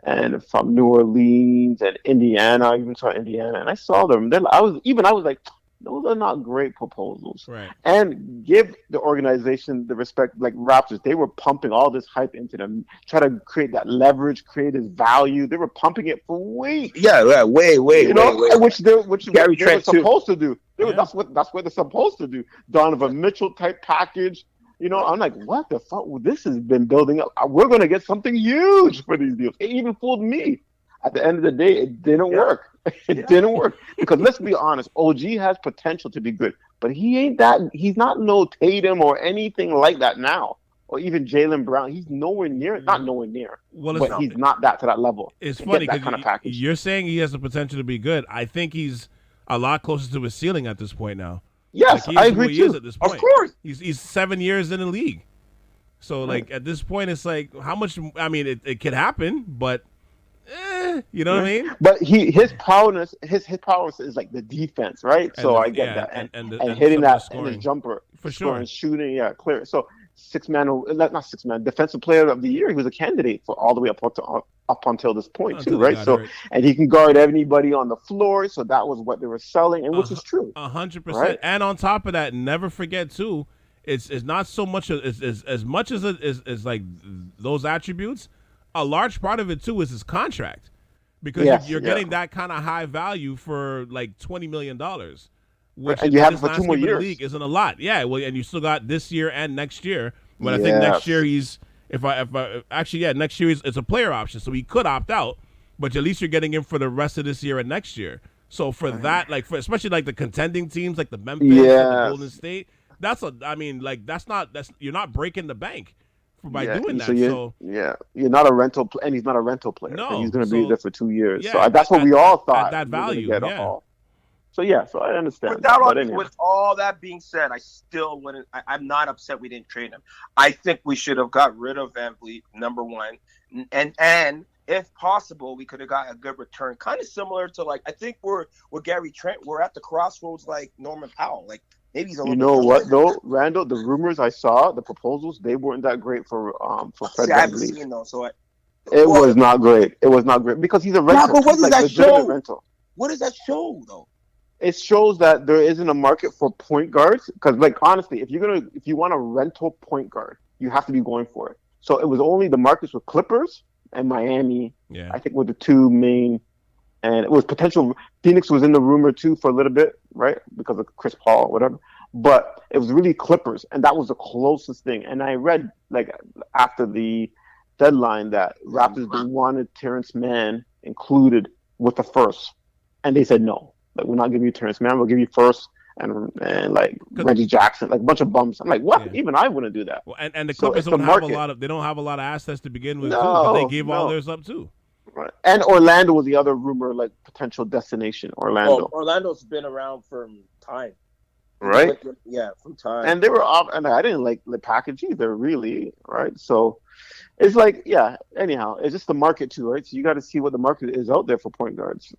Speaker 4: and from New Orleans and Indiana. I even saw Indiana, and I saw them. Then I was like, those are not great proposals.
Speaker 2: Right.
Speaker 4: And give the organization the respect, like Raptors. They were pumping all this hype into them, try to create that leverage, create this value. They were pumping it for weeks.
Speaker 5: Yeah, way.
Speaker 4: Which
Speaker 5: Gary
Speaker 4: they were
Speaker 5: Trent too.
Speaker 4: supposed to do. That's what they're supposed to do. Donovan Mitchell type package. I'm like, what the fuck? This has been building up. We're going to get something huge for these deals. It even fooled me. At the end of the day, it didn't work. It didn't work, because let's be honest, OG has potential to be good, but he's not no Tatum or anything like that now, or even Jaylen Brown. He's nowhere near, not nowhere near, but he's not that to that level.
Speaker 2: It's funny
Speaker 4: because kind of package.
Speaker 2: You're saying he has the potential to be good. I think he's a lot closer to his ceiling at this point now.
Speaker 4: Yes, I agree too.
Speaker 2: At this point.
Speaker 5: Of course,
Speaker 2: he's 7 years in the league, so at this point, it's like how much. I mean, it could happen, but. You know what I mean?
Speaker 4: But his prowess is like the defense, right? I get that, and hitting that and his jumper
Speaker 2: for sure,
Speaker 4: and shooting, clear. So not 6 man, defensive player of the year. He was a candidate for all the way up until this point too, right? So and he can guard anybody on the floor. So that was what they were selling, and which is true,
Speaker 2: 100%. And on top of that, never forget too, it's not so much as much as like those attributes. A large part of it too is his contract, because you're getting that kind of high value for like $20 million, which
Speaker 4: and you have it for 2 more years.
Speaker 2: League isn't a lot. Yeah, well, and you still got this year and next year. But I think next year next year it's a player option, so he could opt out. But at least you're getting him for the rest of this year and next year. So for that, especially like the contending teams like the Memphis, and the Golden State, you're not breaking the bank. By doing that,
Speaker 4: you're not a rental, and he's not a rental player.
Speaker 2: No,
Speaker 4: he's going to be there for 2 years.
Speaker 2: Yeah,
Speaker 4: so that's what we all thought.
Speaker 2: That value,
Speaker 4: So so I understand.
Speaker 5: With all that being said, I still wouldn't. I'm not upset we didn't trade him. I think we should have got rid of VanVleet, number one, and if possible, we could have got a good return, kind of similar to I think we're with Gary Trent. We're at the crossroads like Norman Powell, Maybe he's a little
Speaker 4: what though, Randall? The rumors I saw, the proposals, they weren't that great for Fred VanVleet.
Speaker 5: Seen those, so
Speaker 4: it was not great. It was not great because he's a rental.
Speaker 5: Yeah, but what does that show?
Speaker 4: Rental.
Speaker 5: What does that show though?
Speaker 4: it shows that there isn't a market for point guards. Because, like, honestly, if you want a rental point guard, you have to be going for it. So it was only the markets with Clippers and Miami.
Speaker 2: Yeah.
Speaker 4: I think were the two main, and it was potential. Phoenix was in the rumor too for a little bit, right, because of Chris Paul, or whatever. But it was really Clippers, and that was the closest thing. And I read like after the deadline that Raptors wanted Terrence Mann included with the first, and they said no. Like, we're not giving you Terrence Mann. We'll give you first and like Reggie Jackson, like a bunch of bums. I'm like, what?
Speaker 2: Yeah.
Speaker 4: Even I wouldn't do that.
Speaker 2: Well, and the
Speaker 4: So
Speaker 2: Clippers
Speaker 4: it's the
Speaker 2: don't have a
Speaker 4: market.
Speaker 2: lot of. They don't have a lot of assets to begin with.
Speaker 4: No,
Speaker 2: too, 'cause they gave all
Speaker 4: no.
Speaker 2: theirs up too.
Speaker 4: Right. And Orlando was the other rumor, like potential destination. Orlando,
Speaker 5: Orlando's been around for time.
Speaker 4: right?
Speaker 5: Yeah, from time.
Speaker 4: And they were off, and I didn't like the package either, really, right? So it's like, yeah. Anyhow, it's just the market too, right? So you got to see what the market is out there for point guards,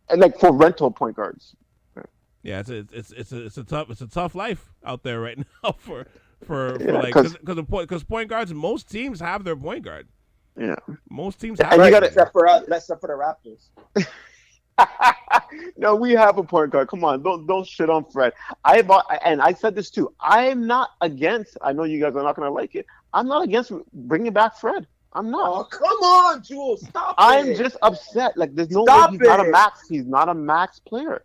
Speaker 4: and like for rental point guards.
Speaker 2: Yeah, it's a tough life out there right now for
Speaker 4: Yeah,
Speaker 2: like because point guards. Most teams have their point guard.
Speaker 4: Yeah.
Speaker 2: Most teams
Speaker 4: And
Speaker 2: have.
Speaker 4: you
Speaker 2: it.
Speaker 4: gotta-
Speaker 5: except for the Raptors.
Speaker 4: No, we have a point guard. Come on, don't shit on Fred. And I said this too. I'm not against. I know you guys are not gonna like it. I'm not against bringing back Fred. I'm not.
Speaker 5: Oh, come on, Jules, stop
Speaker 4: I'm
Speaker 5: it.
Speaker 4: just upset. Like, there's no
Speaker 5: Stop
Speaker 4: way he's not a
Speaker 5: it.
Speaker 4: max. He's not a max player.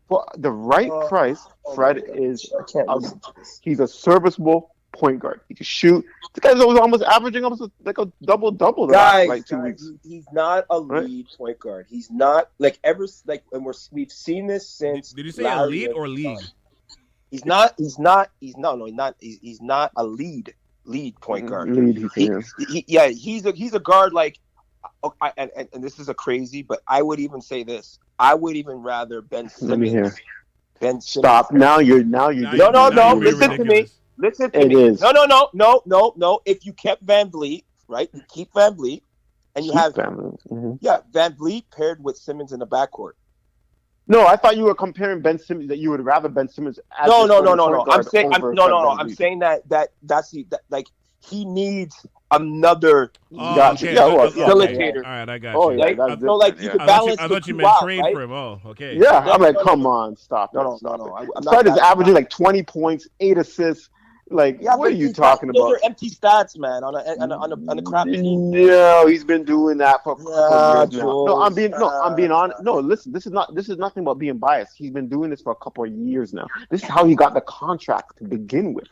Speaker 4: For the right price, Fred is.
Speaker 5: I can't listen to this.
Speaker 4: He's a serviceable point guard. He can shoot. This guy's almost averaging almost like a double-double the last like 2 weeks.
Speaker 5: He's not a lead point guard. He's not like and we've seen this since.
Speaker 2: Did you say
Speaker 5: Larry
Speaker 2: elite
Speaker 5: was
Speaker 2: or league?
Speaker 5: done. He's not a lead point guard.
Speaker 4: Lead,
Speaker 5: He's a guard like, and this is a crazy, but I would even say this. I would even rather Ben Simmons.
Speaker 4: Let me hear.
Speaker 5: Ben Simmons.
Speaker 4: Stop. Now you're
Speaker 5: No.
Speaker 2: You're being
Speaker 5: Listen to me.
Speaker 2: ridiculous.
Speaker 5: Listen to
Speaker 4: It
Speaker 5: me.
Speaker 4: is.
Speaker 5: No. If you kept Van Vliet, right? You keep Van Vliet, and you have Van Vliet paired with Simmons in the backcourt.
Speaker 4: No, I thought you were comparing Ben Simmons. That you would rather Ben Simmons. As
Speaker 5: No.
Speaker 4: the point guard over Fred
Speaker 5: I'm
Speaker 4: VanVleet.
Speaker 5: saying that's like he needs another
Speaker 2: Oh,
Speaker 4: Gotcha.
Speaker 2: okay.
Speaker 4: Yeah, well, yeah.
Speaker 5: facilitator.
Speaker 2: All right, I got
Speaker 4: Oh,
Speaker 2: you.
Speaker 4: yeah,
Speaker 5: Like,
Speaker 4: that's
Speaker 5: so like
Speaker 4: different,
Speaker 5: you
Speaker 4: yeah.
Speaker 5: could
Speaker 2: I
Speaker 5: balance
Speaker 2: thought
Speaker 5: the
Speaker 2: you
Speaker 5: two
Speaker 2: meant
Speaker 5: out,
Speaker 2: trade
Speaker 5: right?
Speaker 2: for him. Oh, okay.
Speaker 4: Yeah, I'm like,
Speaker 5: No.
Speaker 4: come on, stop.
Speaker 5: No.
Speaker 4: Stop it.
Speaker 5: I'm not
Speaker 4: Fred is
Speaker 5: that-
Speaker 4: averaging like 20 points, 8 assists. Like,
Speaker 5: Yeah,
Speaker 4: what are
Speaker 5: but
Speaker 4: you
Speaker 5: these
Speaker 4: talking
Speaker 5: those
Speaker 4: about?
Speaker 5: are empty stats, man. On a crap team.
Speaker 4: No, he's been doing that for a couple
Speaker 5: Yeah,
Speaker 4: of years now. No, I'm being
Speaker 5: Jules.
Speaker 4: honest. No, listen, this is nothing about being biased. He's been doing this for a couple of years now. This is how he got the contract to begin with.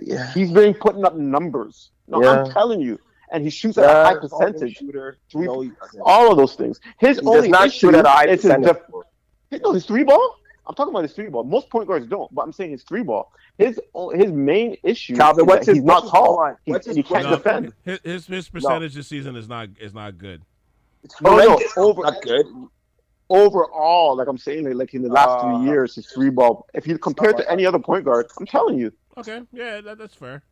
Speaker 5: Yeah.
Speaker 4: He's been putting up numbers. No,
Speaker 5: Yeah.
Speaker 4: I'm telling you. And he shoots at a high percentage.
Speaker 5: Shooter.
Speaker 4: Three-
Speaker 5: No, he doesn't.
Speaker 4: All of those things. His
Speaker 5: He
Speaker 4: only
Speaker 5: does not
Speaker 4: issue
Speaker 5: shoot at a high
Speaker 4: is his
Speaker 5: percentage.
Speaker 4: his three ball. I'm talking about his three ball. Most point guards don't, but I'm saying his three ball. His main issue
Speaker 5: Calvin,
Speaker 4: is
Speaker 5: what's
Speaker 4: that
Speaker 5: his-
Speaker 4: he's not
Speaker 5: what's his-
Speaker 4: tall.
Speaker 5: hold on.
Speaker 4: He
Speaker 5: What's his-
Speaker 4: can't
Speaker 2: No,
Speaker 4: defend.
Speaker 2: his percentage this season is not good.
Speaker 5: It's
Speaker 4: No,
Speaker 5: horrendous.
Speaker 4: over-
Speaker 5: Not good.
Speaker 4: Overall, like I'm saying, like in the last 3 years, his three ball. If you compare it
Speaker 5: like
Speaker 4: to any other point guard, I'm telling you.
Speaker 2: Okay, yeah, that's fair.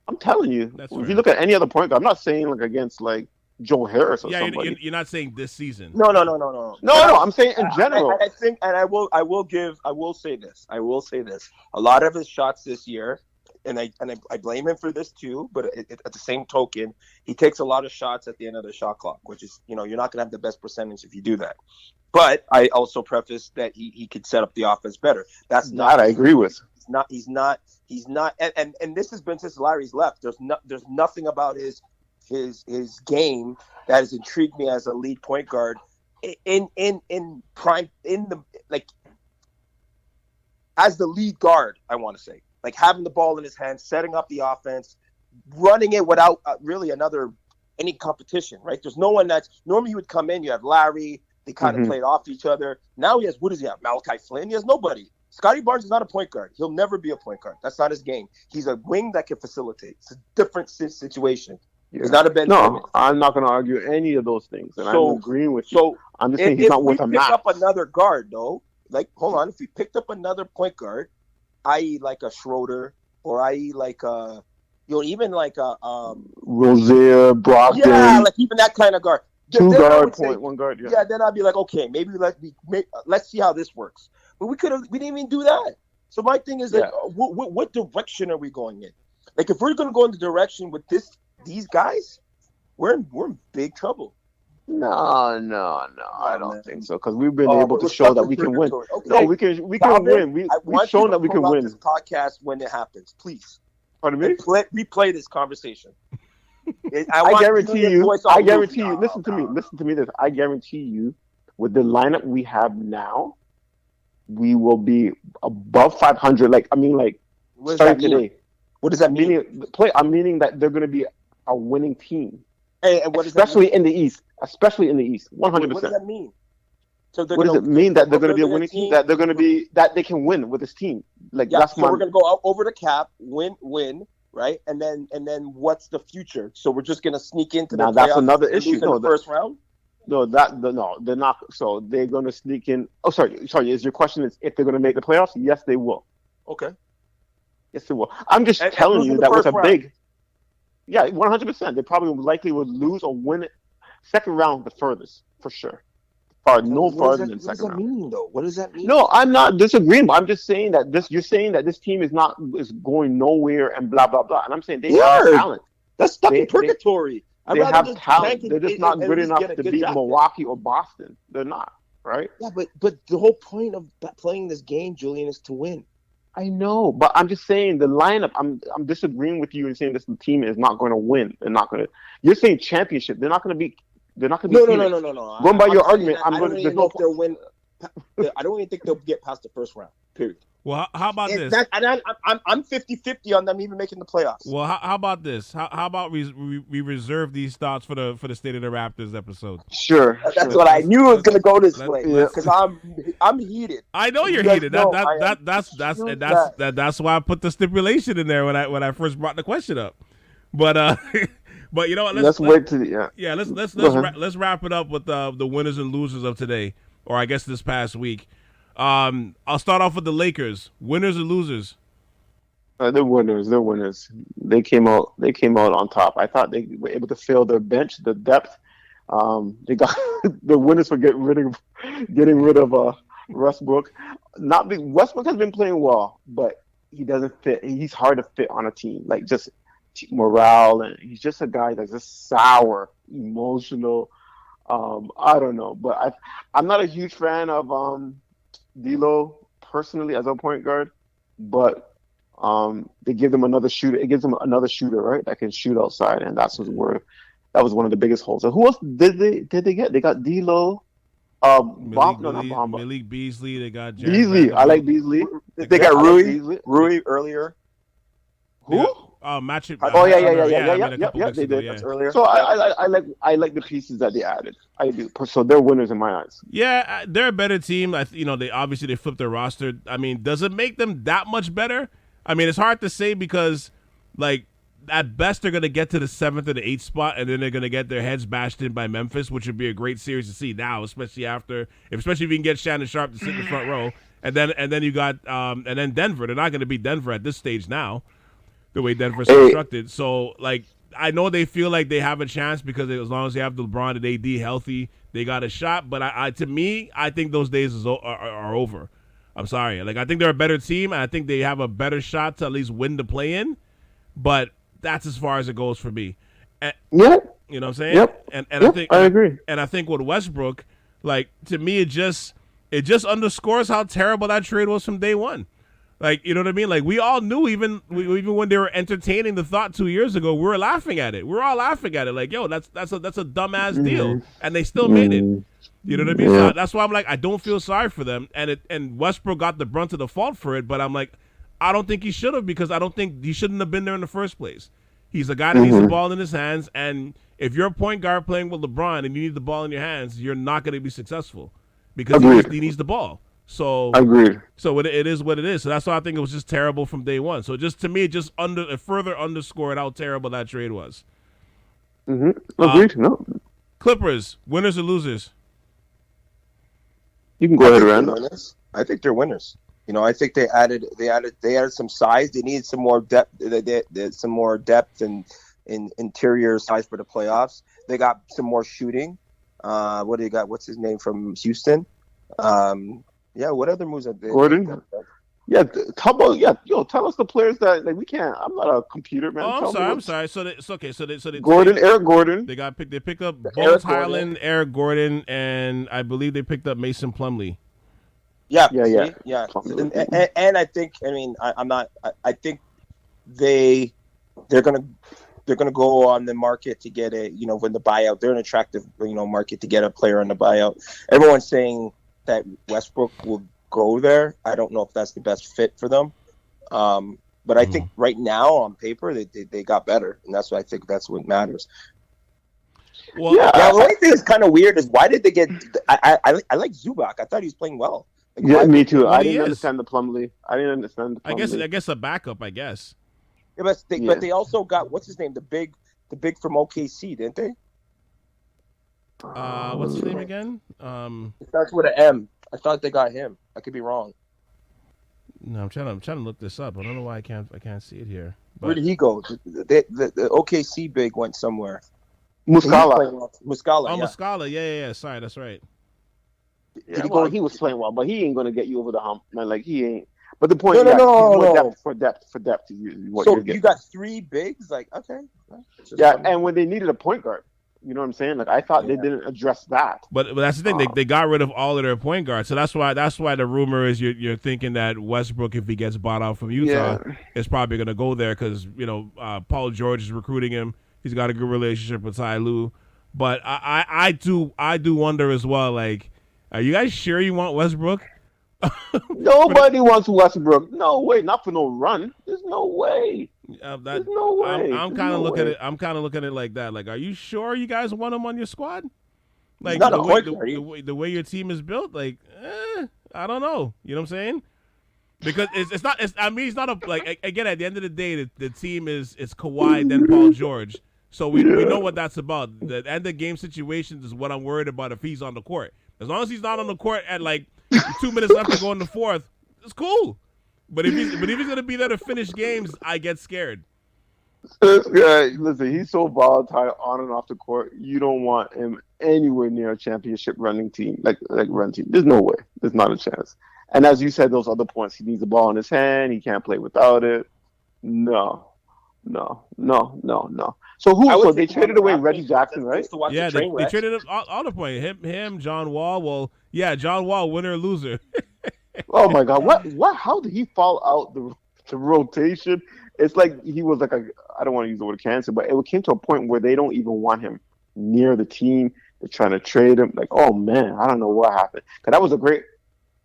Speaker 4: I'm telling you.
Speaker 2: That's
Speaker 4: If
Speaker 2: fair.
Speaker 4: you look at any other point guard, I'm not saying like against like Joe Harris or
Speaker 2: Yeah,
Speaker 4: somebody.
Speaker 2: you're not saying this season.
Speaker 5: No.
Speaker 4: No, I'm saying in general.
Speaker 5: I think, and I will say this. A lot of his shots this year, and I blame him for this too. But at the same token, he takes a lot of shots at the end of the shot clock, which is, you're not going to have the best percentage if you do that. But I also preface that he could set up the offense better. That's not.
Speaker 4: I agree with.
Speaker 5: He's not. And this has been since Larry's left. There's nothing about his game that has intrigued me as a lead point guard in prime as the lead guard. I want to say, like, having the ball in his hands, setting up the offense, running it without really any competition. Right? There's no one that's normally you would come in. You have Larry. They kind of played off each other. Now he has, what does he have? Malachi Flynn. He has nobody. Scotty Barnes is not a point guard. He'll never be a point guard. That's not his game. He's a wing that can facilitate. It's a different situation.
Speaker 4: Yeah.
Speaker 5: He's not a Ben
Speaker 4: No,
Speaker 5: Simmons.
Speaker 4: I'm not going to argue any of those things, and
Speaker 5: So-
Speaker 4: I'm agreeing with you.
Speaker 5: So
Speaker 4: I'm just saying he's not worth a
Speaker 5: pick
Speaker 4: max.
Speaker 5: up another guard, though, like, hold on, if we picked up another point guard, i.e. like a Schroeder, or i.e. like a, even like a
Speaker 4: Rozier, Brogdon,
Speaker 5: yeah, like even that kind of guard.
Speaker 4: two
Speaker 5: Then I
Speaker 4: guard
Speaker 5: would say,
Speaker 4: point, one guard. Yeah.
Speaker 5: yeah, then I'd be like, okay, maybe let's see how this works. But we didn't even do that. So my thing is, like, what direction are we going in? Like, if we're going to go in the direction with these guys, we're in big trouble.
Speaker 4: No, I don't
Speaker 5: man.
Speaker 4: think so because we've been
Speaker 5: Oh,
Speaker 4: able
Speaker 5: but
Speaker 4: to
Speaker 5: we're
Speaker 4: show
Speaker 5: stuck
Speaker 4: that
Speaker 5: in
Speaker 4: we can win.
Speaker 5: purgatory. Okay.
Speaker 4: No, we can
Speaker 5: Calvin,
Speaker 4: win.
Speaker 5: I
Speaker 4: We've
Speaker 5: want
Speaker 4: shown
Speaker 5: you
Speaker 4: that
Speaker 5: to
Speaker 4: we can
Speaker 5: pull up
Speaker 4: win.
Speaker 5: this podcast when it happens, please.
Speaker 4: Pardon me?
Speaker 5: And replay this conversation.
Speaker 4: I
Speaker 5: want
Speaker 4: guarantee
Speaker 5: Julian's
Speaker 4: you.
Speaker 5: voice on
Speaker 4: I
Speaker 5: loop.
Speaker 4: guarantee you.
Speaker 5: No,
Speaker 4: Listen to me.
Speaker 5: no.
Speaker 4: Listen to me. This. I guarantee you, with the lineup we have now, we will be above 500. Like
Speaker 5: What does
Speaker 4: starting
Speaker 5: that mean?
Speaker 4: today.
Speaker 5: What does that mean?
Speaker 4: I'm meaning that they're going to be a winning team,
Speaker 5: And what does that
Speaker 4: especially
Speaker 5: mean?
Speaker 4: in the East. Especially in the East, 100%.
Speaker 5: What does that mean? So
Speaker 4: What does it mean that they're going to be a winning team? That they're going to be that they can win with this team. Like
Speaker 5: Yeah,
Speaker 4: that's
Speaker 5: so we're gonna go out over the cap, win, right? And then what's the future? So we're just gonna sneak into the
Speaker 4: now that's
Speaker 5: playoffs
Speaker 4: another
Speaker 5: and
Speaker 4: issue.
Speaker 5: lose in the first round.
Speaker 4: No, they're not. So they're going to sneak in. Oh, sorry. Is your question is if they're going to make the playoffs? Yes, they will.
Speaker 5: Okay.
Speaker 4: Yes, they will. I'm just
Speaker 5: And
Speaker 4: telling
Speaker 5: lose in
Speaker 4: you
Speaker 5: the
Speaker 4: that was
Speaker 5: first
Speaker 4: a
Speaker 5: round.
Speaker 4: big. Yeah, 100%. They probably likely would lose or win it. Second round, the furthest for sure. No farther than second round.
Speaker 5: What does that mean, though? What does that mean?
Speaker 4: No, I'm not disagreeing. But I'm just saying that you're saying that this team is going nowhere and blah blah blah. And I'm saying they have talent.
Speaker 5: That's stuck
Speaker 4: They-
Speaker 5: in purgatory.
Speaker 4: They have talent. They're just not good enough to beat Milwaukee or Boston. They're not, right?
Speaker 5: Yeah, but the whole point of playing this game, Julian, is to win.
Speaker 4: I know, but I'm just saying the lineup. I'm disagreeing with you and saying this team is not going to win. They're not going to. You're saying championship. They're not going to be. They're not going to be.
Speaker 5: No.
Speaker 4: Going by your
Speaker 5: saying
Speaker 4: argument,
Speaker 5: that
Speaker 4: I'm
Speaker 5: I
Speaker 4: going
Speaker 5: don't
Speaker 4: to.
Speaker 5: even
Speaker 4: There's
Speaker 5: know
Speaker 4: no
Speaker 5: if they'll win. I don't even think they'll get past the first round. Period.
Speaker 2: Well, how about this?
Speaker 5: I'm 50-50 on them even making the playoffs.
Speaker 2: Well, how about this? How about we reserve these thoughts for the State of the Raptors episode?
Speaker 4: Sure.
Speaker 5: That's what I knew it was going to go this way
Speaker 2: let's-
Speaker 5: because I'm heated.
Speaker 2: I know you're
Speaker 5: You guys
Speaker 2: heated.
Speaker 5: know
Speaker 2: That's why I put the stipulation in there when I first brought the question up. But but you know what?
Speaker 4: Let's wait to the
Speaker 2: let's wrap it up with the winners and losers of today, or I guess this past week. I'll start off with the Lakers. Winners or losers?
Speaker 4: They're winners. They're winners. They came out on top. I thought they were able to fill their bench, the depth. They got the winners for getting rid of Westbrook. Westbrook has been playing well, but he doesn't fit. He's hard to fit on a team. Like just morale, and he's just a guy that's just sour, emotional. I don't know, but I'm not a huge fan of D'Lo personally as a point guard, but they give them another shooter. It gives them another shooter, right? That can shoot outside, and that was one of the biggest holes. So who else did they get? They got D'Lo,
Speaker 2: Malik Beasley. They got Jared
Speaker 4: Beasley.
Speaker 2: Vanderbilt.
Speaker 4: I like Beasley.
Speaker 5: They got
Speaker 4: Beasley.
Speaker 5: Rui earlier.
Speaker 4: Who?
Speaker 2: Match it.
Speaker 4: Oh yeah.
Speaker 2: They
Speaker 4: They did.
Speaker 5: That's earlier.
Speaker 4: So I like the pieces that they added. I do. So they're winners in my eyes.
Speaker 2: Yeah, they're a better team. They obviously flipped their roster. I mean, does it make them that much better? I mean, it's hard to say because, like, at best they're gonna get to the 7th or the 8th spot, and then they're gonna get their heads bashed in by Memphis, which would be a great series to see now, especially if you can get Shannon Sharp to sit in the front row, and then you got and then Denver. They're not gonna beat Denver at this stage now, the way Denver's constructed. So, like, I know they feel like they have a chance because as long as they have LeBron and AD healthy, they got a shot. But I think those days are over. I'm sorry. Like, I think they're a better team, and I think they have a better shot to at least win the play-in. But that's as far as it goes for me.
Speaker 4: Yep.
Speaker 2: You know what I'm saying?
Speaker 4: Yep.
Speaker 2: And
Speaker 4: I agree.
Speaker 2: And I think with Westbrook, like, to me, it just underscores how terrible that trade was from day one. Like, you know what I mean? Like, we all knew, even when they were entertaining the thought 2 years ago, we were laughing at it. We're all laughing at it. Like, yo, that's a dumbass deal, and they still made it. You know what I mean?
Speaker 4: Yeah.
Speaker 2: So that's why I'm like, I don't feel sorry for them. And Westbrook got the brunt of the fault for it, but I'm like, I don't think he should have, because I don't think he shouldn't have been there in the first place. He's a guy that needs the ball in his hands, and if you're a point guard playing with LeBron and you need the ball in your hands, you're not going to be successful because he needs the ball. So
Speaker 4: Agreed.
Speaker 2: So it is what it is. So that's why I think it was just terrible from day one. So just to me, it further underscored how terrible that trade was.
Speaker 4: Agreed. No.
Speaker 2: Clippers, winners or losers?
Speaker 4: You can go ahead, Rand.
Speaker 5: I think they're winners. You know, I think they added some size. They needed some more depth. They had some more depth and in interior size for the playoffs. They got some more shooting. What do you got? What's his name from Houston? Yeah. What other moves have they?
Speaker 4: Gordon. Yeah, tell us the players that like we can't. I'm not a computer man.
Speaker 2: Oh,
Speaker 4: Tell me
Speaker 2: I'm
Speaker 4: what's
Speaker 2: sorry. So it's okay. So they
Speaker 4: Gordon, Eric Gordon.
Speaker 2: They picked up
Speaker 5: Eric
Speaker 2: Bones
Speaker 5: Gordon.
Speaker 2: Highland, Eric Gordon, and I believe they picked up Mason Plumlee.
Speaker 5: Yeah,
Speaker 4: Yeah.
Speaker 5: And I think, I think they're gonna go on the market to get a, when the buyout. They're an attractive, market to get a player on the buyout. Everyone's saying that Westbrook will go there. I don't know if that's the best fit for them. But I think right now on paper they got better, and that's what I think. That's what matters.
Speaker 2: Well,
Speaker 5: The only thing that's kind of weird is why did they get? I like Zubac. I thought he was playing well.
Speaker 4: Yeah, me too.
Speaker 2: Well,
Speaker 4: I
Speaker 2: he
Speaker 4: didn't
Speaker 2: is.
Speaker 4: understand the Plumlee. I didn't understand the Plumlee.
Speaker 2: I guess a backup. I guess.
Speaker 5: Yeah, but they also got, what's his name, the big from OKC, didn't they?
Speaker 2: What's his name again?
Speaker 5: It starts with an M. I thought they got him. I could be wrong.
Speaker 2: No, I'm trying to look this up. I don't know why I can't see it here. But
Speaker 5: Where did he go? The OKC big went somewhere.
Speaker 4: Muscala.
Speaker 5: Muscala.
Speaker 2: Oh,
Speaker 5: Yeah.
Speaker 2: Muscala. Yeah. Sorry, that's right.
Speaker 4: Yeah, he was playing well, but he ain't gonna get you over the hump, man. Like he ain't. But the point,
Speaker 5: No.
Speaker 4: for depth, is what
Speaker 5: So
Speaker 4: you're getting.
Speaker 5: you got three bigs, like, okay.
Speaker 4: Yeah, and when they needed a point guard, you know what I'm saying? Like I thought they didn't address that.
Speaker 2: But that's the thing. They got rid of all of their point guards, so that's why the rumor is you're thinking that Westbrook, if he gets bought out from Utah, is probably going to go there because Paul George is recruiting him. He's got a good relationship with Ty Lue. But I do wonder as well. Like, are you guys sure you want Westbrook?
Speaker 4: Nobody wants Westbrook. No way, not for no run. There's no way. There's no way.
Speaker 2: I'm kind of looking at it. I'm kind of looking at it like that. Like, are you sure you guys want him on your squad? Like the way your team is built. Like, I don't know. You know what I'm saying? Because it's not. He's not a like. Again, at the end of the day, the team is Kawhi then Paul George. So we know what that's about. The end of game situations is what I'm worried about if he's on the court. As long as he's not on the court at like 2 minutes left to go in the fourth, it's cool. But if he's gonna be there to finish games, I get scared.
Speaker 4: Listen, he's so volatile on and off the court. You don't want him anywhere near a championship running team, like run team. There's no way. There's not a chance. And as you said, those other points, he needs the ball in his hand. He can't play without it. No. So So they traded away Reggie Jackson, right?
Speaker 2: Yeah, they traded all the point. Him, John Wall. Well, yeah, John Wall, winner or loser.
Speaker 4: Oh my God, what? How did he fall out the rotation? It's like he was like I don't want to use the word cancer, but it came to a point where they don't even want him near the team. They're trying to trade him. Like, oh man, I don't know what happened. Because that was a great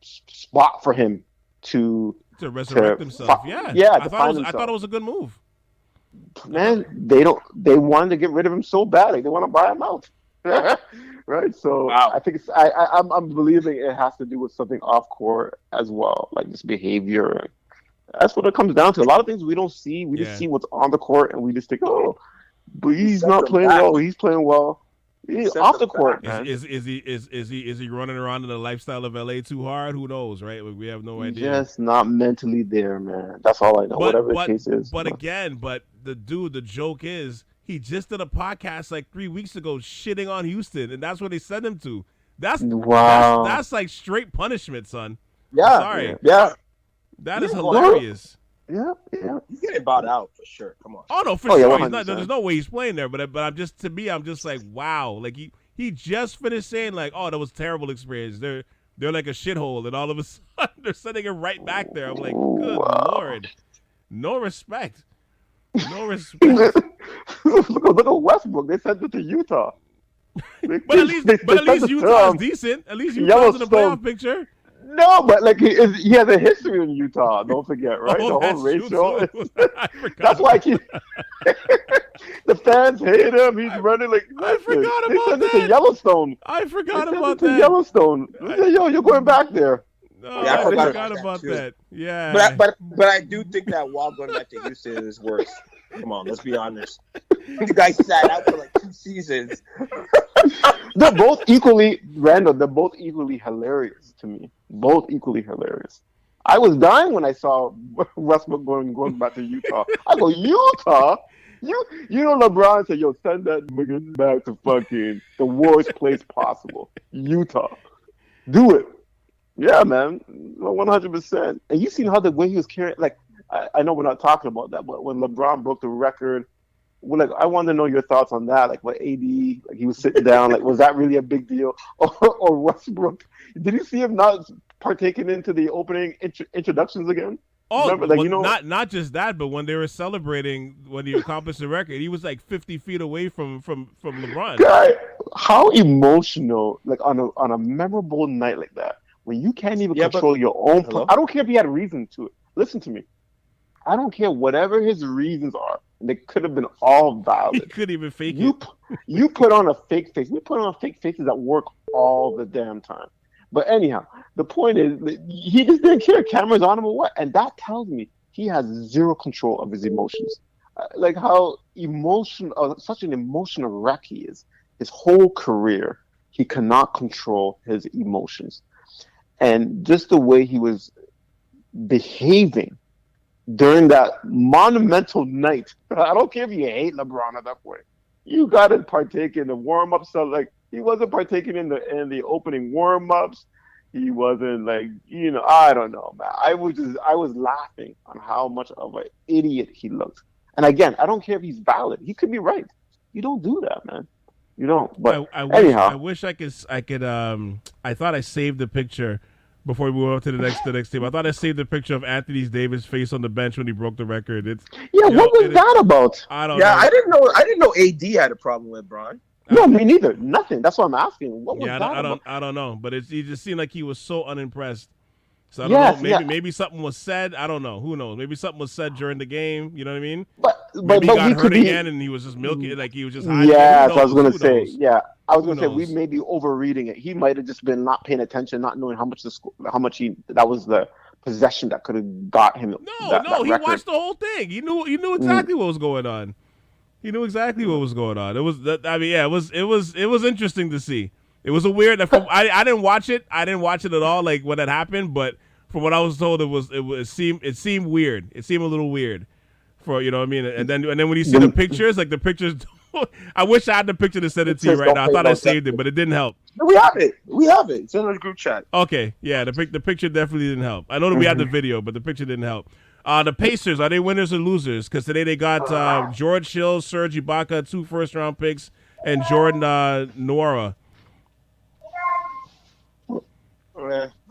Speaker 4: spot for him to
Speaker 2: resurrect himself. I thought it was a good move.
Speaker 4: Man, they wanted to get rid of him so bad. Like, they want to buy him out. Right? So wow. I think I'm believing it has to do with something off court as well, like this behavior. That's what it comes down to. A lot of things we don't see. We just see what's on the court, and we just think, oh, but he's not playing well. He's playing well. He's off the court, man.
Speaker 2: Is he running around in the lifestyle of LA too hard? Who knows, right? We have no idea.
Speaker 4: Just not mentally there, man. That's all I know. Whatever the case is.
Speaker 2: But the joke is he just did a podcast like 3 weeks ago shitting on Houston, and that's what they sent him to. That's like straight punishment, son.
Speaker 4: Yeah.
Speaker 2: Sorry.
Speaker 4: Yeah.
Speaker 2: That is hilarious.
Speaker 4: Yeah.
Speaker 5: He's getting bought out for sure. Come on.
Speaker 2: Oh no, for sure. He's not, there's no way he's playing there. But I'm just like, wow. Like he just finished saying like, oh, that was a terrible experience. They're like a shithole, and all of a sudden they're sending him right back there. I'm like, good Lord, no respect. No respect.
Speaker 4: Look at Westbrook. They sent it to Utah.
Speaker 2: But at least Utah's decent. At least Utah's in the playoff picture.
Speaker 4: No, but like he has a history in Utah. Don't forget, right?
Speaker 2: Oh,
Speaker 4: the whole racial.
Speaker 2: That's
Speaker 4: why the fans hate him. He's running like.
Speaker 2: I forgot about that.
Speaker 4: To Yellowstone.
Speaker 2: I forgot about that.
Speaker 4: Yellowstone. Yo, you're going back there.
Speaker 2: Oh, yeah, I forgot about that. Yeah.
Speaker 5: But I do think that Wall going back to Houston is worse. Come on, let's be honest. You guys sat out for like 2 seasons.
Speaker 4: They're both equally random. They're both equally hilarious to me. Both equally hilarious. I was dying when I saw Westbrook going back to Utah. I go, Utah? You know LeBron said, yo, send that nigga back to fucking the worst place possible. Utah. Do it. Yeah, man, 100%. And you seen how the way he was carrying. Like, I know we're not talking about that, but when LeBron broke the record, well, like, I want to know your thoughts on that. Like, what AD, like, he was sitting down. Like, was that really a big deal? Or Westbrook? Did you see him not partaking into the opening introductions again?
Speaker 2: Oh,
Speaker 4: Remember, like,
Speaker 2: well, not just that, but when they were celebrating when he accomplished the record, he was like 50 feet away from LeBron.
Speaker 4: guy, how emotional! Like on a memorable night like that, when you can't even
Speaker 5: Yeah,
Speaker 4: control your own.
Speaker 5: Hello?
Speaker 4: I don't care if he had a reason to it. Listen to me. I don't care whatever his reasons are. They could have been all
Speaker 2: He
Speaker 4: valid.
Speaker 2: couldn't even fake
Speaker 4: You
Speaker 2: it.
Speaker 4: you put on a fake face. We put on fake faces at work all the damn time. But anyhow, the point is that he just didn't care. Cameras on him or what, and that tells me he has zero control of his emotions. Like how emotional, such an emotional wreck he is. His whole career, he cannot control his emotions, and just the way he was behaving during that monumental night. I don't care if you hate LeBron at that point. You got to partake in the warm ups. So like he wasn't partaking in the opening warm ups. He wasn't like I don't know, man. I was laughing on how much of an idiot he looked. And again, I don't care if he's valid. He could be right. You don't do that, man. You don't. But anyhow,
Speaker 2: I wish I could. I thought I saved the picture before we move on to the next team. I thought I saved the picture of Anthony Davis' face on the bench when he broke the record.
Speaker 4: what was that about?
Speaker 2: I don't know.
Speaker 5: Yeah, I didn't know AD had a problem with LeBron.
Speaker 4: No, me neither. Nothing. That's what I'm asking. What was that about?
Speaker 2: I don't know. But it just seemed like he was so unimpressed. So I don't know. Maybe something was said. I don't know. Who knows? Maybe something was said during the game. You know what I mean? Maybe he got hurt again, and he was just milking it, like he was just hiding.
Speaker 4: Yeah, that's what I was gonna say. Yeah, I was
Speaker 2: Who
Speaker 4: gonna say we
Speaker 2: knows?
Speaker 4: may be overreading it. He might have just been not paying attention, not knowing how much that was the possession that could have got him. that
Speaker 2: He
Speaker 4: record.
Speaker 2: watched the whole thing. He knew exactly what was going on. He knew exactly what was going on. It was it was interesting to see. It was a weird. I didn't watch it. I didn't watch it at all. Like when it happened, but from what I was told, it seemed weird. It seemed a little weird, for what I mean. And then when you see the pictures, like the pictures, I wish I had the picture to send it to you right now. I thought I saved it, but it didn't help.
Speaker 5: We have it. It's in our group chat.
Speaker 2: Okay, yeah, the picture definitely didn't help. I know that we had the video, but the picture didn't help. The Pacers, are they winners or losers? Because today they got George Hill, Serge Ibaka, 2 first-round picks, and Jordan Nwora.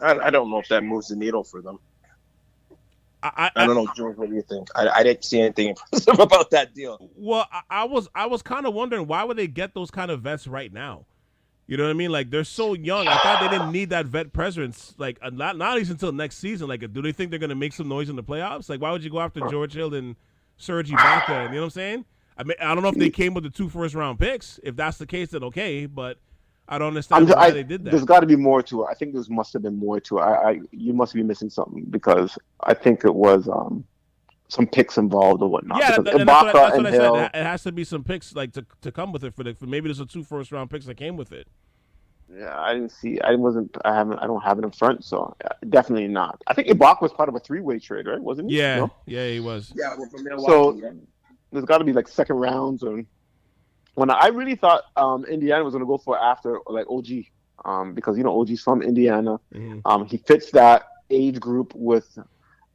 Speaker 5: I don't know if that moves the needle for them. I don't know, George. What do you think? I didn't see anything impressive about that deal.
Speaker 2: Well, I was kind of wondering why would they get those kind of vets right now? You know what I mean? Like they're so young. I thought they didn't need that vet presence. Like not at least until next season. Like, do they think they're gonna make some noise in the playoffs? Like, why would you go after George Hill and Serge Ibaka? You know what I'm saying? I mean, I don't know if they came with the 2 first-round picks. If that's the case, then okay. But I don't understand why they did that.
Speaker 4: There's got to be more to it. I think there must have been more to it. You must be missing something because I think it was some picks involved or whatnot.
Speaker 2: Yeah,
Speaker 4: because
Speaker 2: that's what I
Speaker 4: Hill,
Speaker 2: said. It has to be some picks like to come with it for maybe there's a 2 first-round picks that came with it.
Speaker 4: Yeah, I didn't see. I don't have it in front, so definitely not. I think Ibaka was part of a 3-way trade, right? Wasn't he?
Speaker 2: Yeah,
Speaker 4: No?
Speaker 2: yeah, he was.
Speaker 5: Yeah, well, from Milwaukee.
Speaker 4: So there's got to be like second rounds, or when I really thought Indiana was going to go for after like OG, because OG's from Indiana.
Speaker 2: Mm-hmm.
Speaker 4: He fits that age group with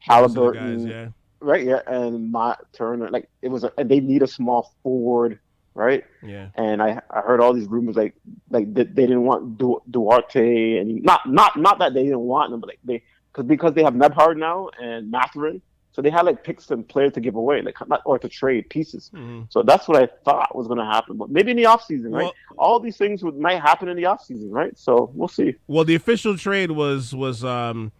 Speaker 4: Halliburton,
Speaker 2: Guys, yeah.
Speaker 4: right? Yeah, and Matt Turner. Like and they need a small forward. Right.
Speaker 2: Yeah.
Speaker 4: And I heard all these rumors like they didn't want Duarte, and not that they didn't want him, but like because they have Nebhard now and Mathurin, so they had like picks and players to give away, like or to trade pieces.
Speaker 2: Mm-hmm.
Speaker 4: So that's what I thought was going to happen, but maybe in the offseason, right? All these things might happen in the offseason, right? So we'll see.
Speaker 2: Well, the official trade was the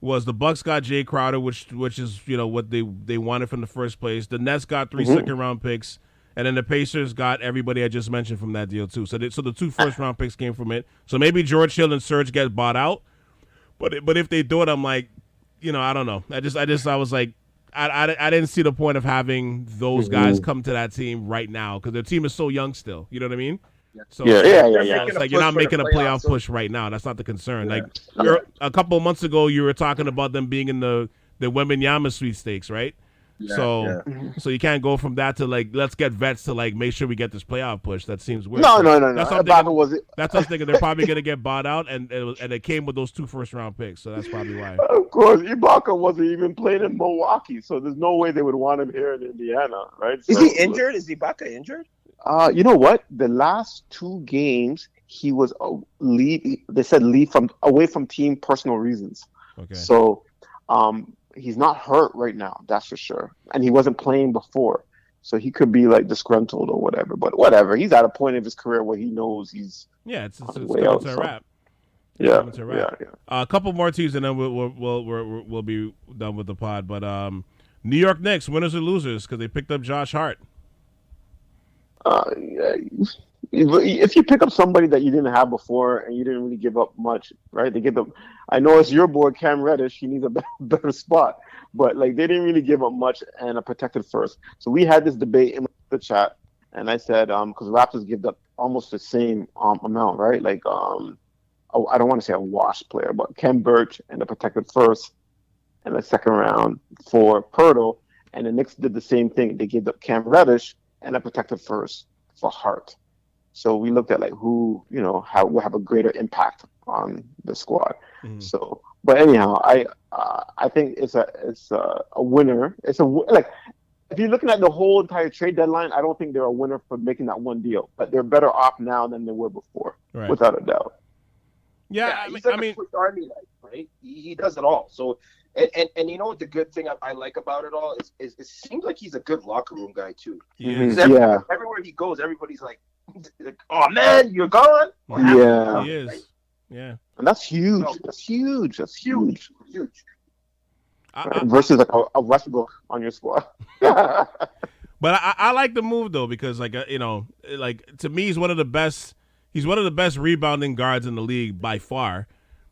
Speaker 2: Bucks got Jay Crowder, which is what they wanted from the first place. The Nets got 3 second-round picks. And then the Pacers got everybody I just mentioned from that deal too. So the 2 first-round picks came from it. So maybe George Hill and Serge get bought out. But if they do it, I'm like, I don't know. I was like, I didn't see the point of having those guys come to that team right now because their team is so young still. You know what I mean? So
Speaker 4: Yeah.
Speaker 2: It's like you're not making a playoff push right now. That's not the concern.
Speaker 5: Yeah.
Speaker 2: Like a couple of months ago, you were talking about them being in the Wembanyama sweepstakes, right? So you can't go from that to like let's get vets to like make sure we get this playoff push. That seems weird.
Speaker 4: No.
Speaker 2: That's what I'm thinking. That's what I was thinking. They're probably gonna get bought out, and it came with those 2 first-round picks. So that's probably why.
Speaker 4: Of course, Ibaka wasn't even playing in Milwaukee, so there's no way they would want him here in Indiana, right?
Speaker 5: Is he injured? Is Ibaka injured?
Speaker 4: You know what? The last 2 games he was leave. They said leave away from team personal reasons.
Speaker 2: Okay.
Speaker 4: So, he's not hurt right now, that's for sure. And he wasn't playing before. So he could be like disgruntled or whatever. But whatever. He's at a point of his career where he knows he's
Speaker 2: it's coming
Speaker 4: to
Speaker 2: a wrap.
Speaker 4: Yeah.
Speaker 2: A couple more teams and then we'll be done with the pod. But New York Knicks, winners or losers, because they picked up Josh Hart.
Speaker 4: If you pick up somebody that you didn't have before and you didn't really give up much, right? They give them. I know it's your boy Cam Reddish. He needs a better spot, but like they didn't really give up much and a protected first. So we had this debate in the chat, and I said because Raptors give up almost the same amount, right? Like I don't want to say a wash player, but Ken Birch and the protected first and the second round for Pirtle, and the Knicks did the same thing. They gave up Cam Reddish and a protected first for Hart. So we looked at like who, how will have a greater impact on the squad.
Speaker 2: Mm-hmm.
Speaker 4: So, but anyhow, I think it's a winner. Like if you're looking at the whole entire trade deadline, I don't think they're a winner for making that one deal. But they're better off now than they were before, without a doubt.
Speaker 2: Yeah,
Speaker 5: he's like a Swiss Army knife, right? He does it all. So, and you know what the good thing I like about it all is it seems like he's a good locker room guy too. Everywhere he goes, everybody's like, "Oh man, you're gone."
Speaker 4: Yeah,
Speaker 2: he is. Yeah,
Speaker 4: and that's huge. That's huge.
Speaker 2: Versus
Speaker 4: like a Westbrook on your squad.
Speaker 2: But I like the move though because like to me he's one of the best. He's one of the best rebounding guards in the league by far,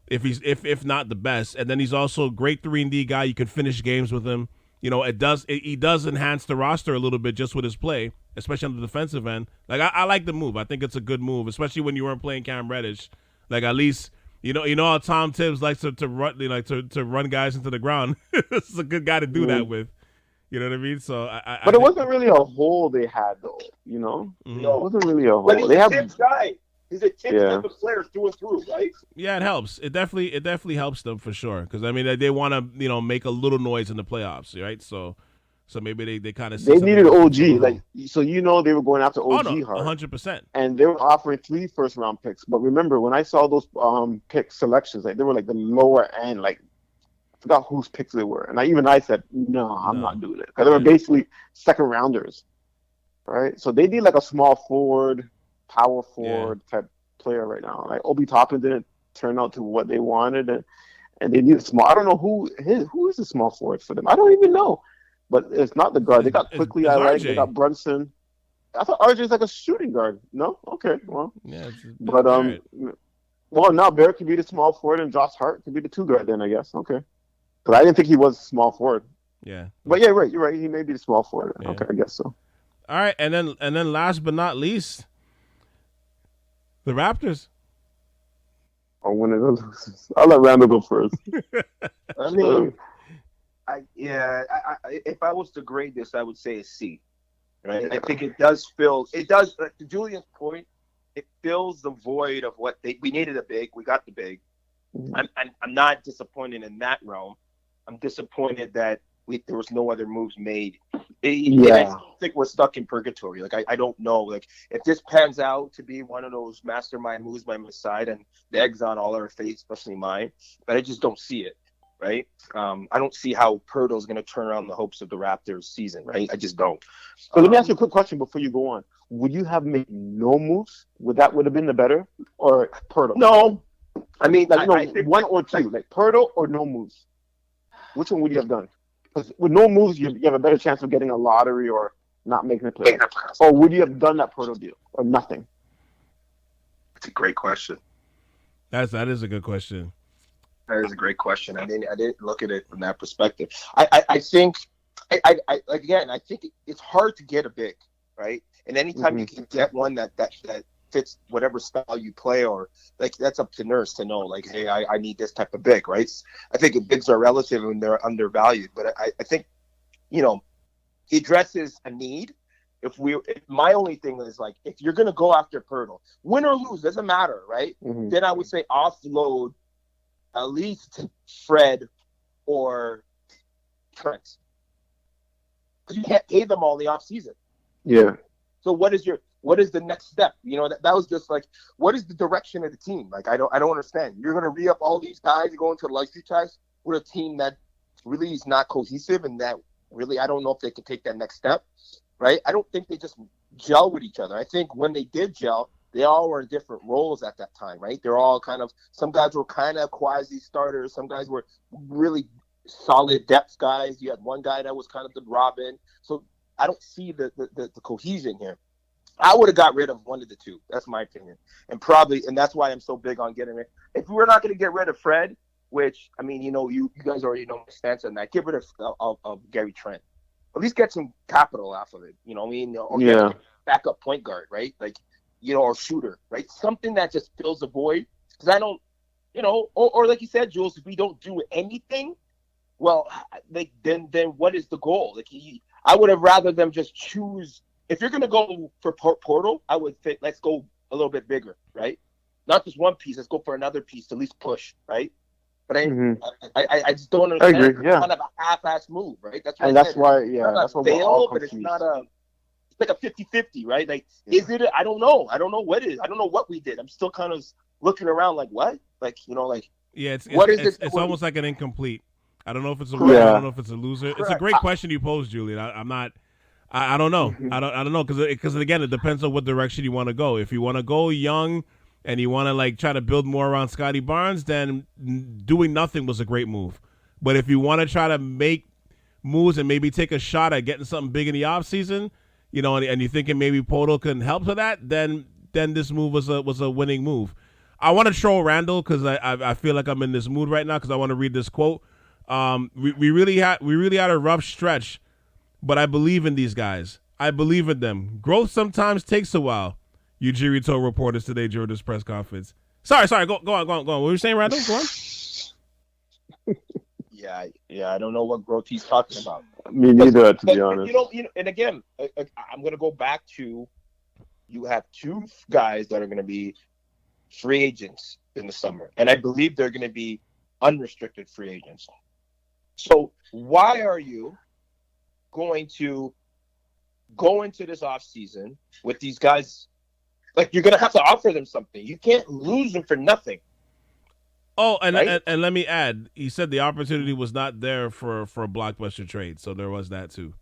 Speaker 2: if not the best. And then he's also a great 3-and-D guy. You can finish games with him. He does enhance the roster a little bit just with his play, especially on the defensive end. Like I like the move. I think it's a good move, especially when you weren't playing Cam Reddish. Like at least you know how Tom Tibbs likes to run to run guys into the ground. This is a good guy to do that with. You know what I mean? So
Speaker 4: but it wasn't really a hole they had though.
Speaker 2: Mm-hmm.
Speaker 4: It wasn't really a hole.
Speaker 5: But he's a Tibbs guy. He's a Tibbs type of player through and through, right?
Speaker 2: Yeah, it helps. It definitely helps them for sure. Because I mean, they want to make a little noise in the playoffs, right? So maybe they kind of
Speaker 4: they needed OG, like so they were going after OG hard,
Speaker 2: 100%,
Speaker 4: and they were offering 3 first-round picks. But remember, when I saw those pick selections, like they were like the lower end, like I forgot whose picks they were, and I said no, I'm not doing it because they were basically second rounders, right? So they need like a small forward. Power forward type player right now. Like Obi Toppin didn't turn out to what they wanted, and they need a small. I don't know who is the small forward for them. I don't even know, but it's not the guard. They got quickly. They got Brunson. I thought RJ's like a shooting guard. No, okay, well, but well now Barrett could be the small forward and Josh Hart could be the 2 guard then I guess. Okay, because I didn't think he was small forward.
Speaker 2: Yeah,
Speaker 4: but yeah, right. You're right. He may be the small forward. Yeah. Okay, I guess so.
Speaker 2: All right, and then last but not least. The Raptors.
Speaker 4: Or winning or losers. I'll let Randall go first.
Speaker 5: I mean, if I was to grade this, I would say a C. Right? I think it does, to Julian's point, it fills the void of what we needed a big. We got the big. I'm not disappointed in that realm. I'm disappointed that there was no other moves made. I think we're stuck in purgatory. Like I don't know. Like if this pans out to be one of those mastermind moves by my side, and the egg's on all our face, especially mine, but I just don't see it. Right? I don't see how Pirtle's going to turn around the hopes of the Raptors season. Right? I just don't.
Speaker 4: So let me ask you a quick question before you go on. Would you have made no moves? Would have been the better, or Pirtle?
Speaker 5: No. I mean,
Speaker 4: I think one or two, like Pirtle or no moves. Which one would you have done? Because with no moves, you have a better chance of getting a lottery or not making a play. Or would you have done that Pirtle deal or nothing?
Speaker 3: That's a great question.
Speaker 2: That is a good question.
Speaker 3: That is a great question.
Speaker 5: I didn't look at it from that perspective. I think it's hard to get a big, right? And anytime you can get one that fits whatever style you play, or like that's up to Nurse to know, like, hey, I need this type of big, right? I think bigs are relative and they're undervalued, but I think, addresses a need. My only thing is like, if you're gonna go after Pirtle, win or lose, doesn't matter, right?
Speaker 4: Mhm.
Speaker 5: Then I would say offload at least Fred or Trent, because you can't pay them all in the offseason.
Speaker 4: Yeah.
Speaker 5: So what is the next step? You know, that was just like, what is the direction of the team? Like, I don't understand. You're gonna re-up all these guys, you go into the luxury tax with a team that really is not cohesive, and that really, I don't know if they can take that next step, right? I don't think they just gel with each other. I think when they did gel, they all were in different roles at that time, right? They're all kind of, some guys were kind of quasi starters, some guys were really solid depth guys. You had one guy that was kind of the Robin. So I don't see the cohesion here. I would have got rid of one of the two. That's my opinion. And that's why I'm so big on getting rid. If we're not going to get rid of Fred, which, I mean, you know, you guys already know my stance on that, get rid of Gary Trent. At least get some capital off of it. You know what I mean? Or get a backup point guard, right? Like, you know, or shooter, right? Something that just fills a void. Because I don't, you know, or like you said, Jules, if we don't do anything, well, like, then what is the goal? Like, I would have rather them just choose. If you're going to go for Portal, I would think, let's go a little bit bigger, right? Not just one piece. Let's go for another piece to at least push, right? But I just don't understand.
Speaker 4: I agree, yeah.
Speaker 5: It's kind of a half-ass move, right? That's why.
Speaker 4: And that's why, that's why we're all
Speaker 5: but it's
Speaker 4: confused.
Speaker 5: not it's like a 50-50, right? Like, is it? I don't know. I don't know what it is. I don't know what we did. I'm still kind of looking around like, what? Like, you know, like,
Speaker 2: yeah,
Speaker 5: what is it?
Speaker 2: It's almost like an incomplete. I don't know if it's a
Speaker 4: Correct.
Speaker 2: winner. I don't know if it's a loser.
Speaker 5: Correct.
Speaker 2: It's a great question you posed, Julian. I'm not. I don't know. I don't know because again, it depends on what direction you want to go. If you want to go young and you want to like try to build more around Scotty Barnes, then doing nothing was a great move. But if you want to try to make moves and maybe take a shot at getting something big in the offseason, you know, and you're thinking maybe Poto can help with that, then this move was a winning move. I want to troll Randall because I feel like I'm in this mood right now because I want to read this quote. We really had a rough stretch, but I believe in these guys. I believe in them. Growth sometimes takes a while. Ujiri told reporters today during this press conference. Sorry. Go on. What were you saying, Randall? Go on.
Speaker 5: Yeah. I don't know what growth he's talking about.
Speaker 4: Me neither, to be honest.
Speaker 5: You know, and again, I'm going to go back to, you have two guys that are going to be free agents in the summer, and I believe they're going to be unrestricted free agents. So why are you going to go into this offseason with these guys? Like, you're going to have to offer them something. You can't lose them for nothing.
Speaker 2: Oh, and,
Speaker 5: right?
Speaker 2: and let me add, he said the opportunity was not there for a blockbuster trade, so there was that too.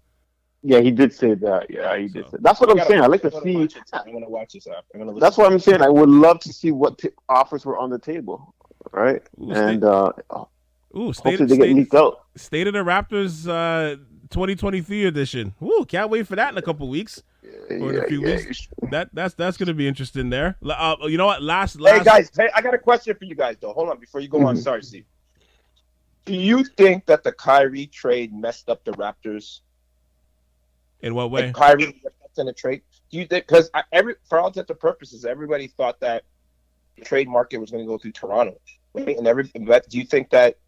Speaker 4: Yeah, he did say that. Yeah, he did say. That's what I'm saying. I like to see.
Speaker 5: I'm going to watch this up.
Speaker 4: That's what I'm saying. I would love to see what offers were on the table, right? Hopefully they get leaked out.
Speaker 2: State of the Raptors 2023 edition. Ooh, can't wait for that in a couple weeks. Or in a few weeks. That's going to be interesting there. You know what? Last.
Speaker 5: Hey guys, I got a question for you guys though. Hold on before you go on. Sorry, Steve. Do you think that the Kyrie trade messed up the Raptors?
Speaker 2: In what way?
Speaker 5: Like Kyrie in a trade. Do you think, because for all intents and purposes, everybody thought that the trade market was going to go through Toronto, right? But do you think that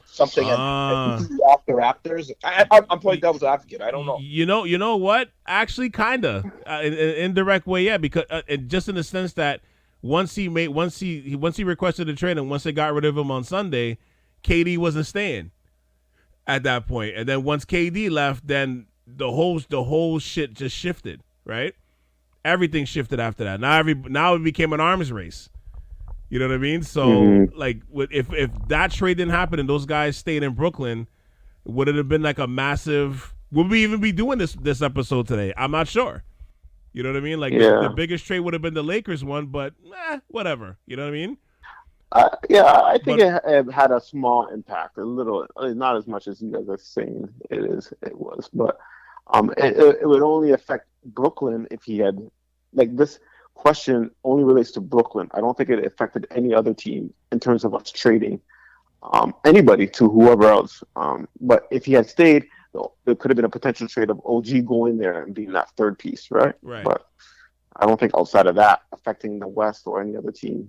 Speaker 5: something off the Raptors? I'm playing devil's advocate. I don't know.
Speaker 2: You know what? Actually, kinda in an indirect way, yeah. Because just in the sense that once he requested a trade and once they got rid of him on Sunday, KD wasn't staying at that point. And then once KD left, then the whole shit just shifted, right? Everything shifted after that. Now it became an arms race. You know what I mean? So like, if that trade didn't happen and those guys stayed in Brooklyn, would it have been like a massive? Would we even be doing this episode today? I'm not sure. You know what I mean? Like the biggest trade would have been the Lakers one, but whatever. You know what I mean?
Speaker 4: I think it had a small impact, a little, not as much as you guys are saying it was, but it would only affect Brooklyn if he had, like, this question only relates to Brooklyn. I don't think it affected any other team in terms of us trading anybody to whoever else. But if he had stayed, there could have been a potential trade of OG going there and being that third piece, right?
Speaker 2: Right.
Speaker 4: But I don't think outside of that affecting the West or any other team,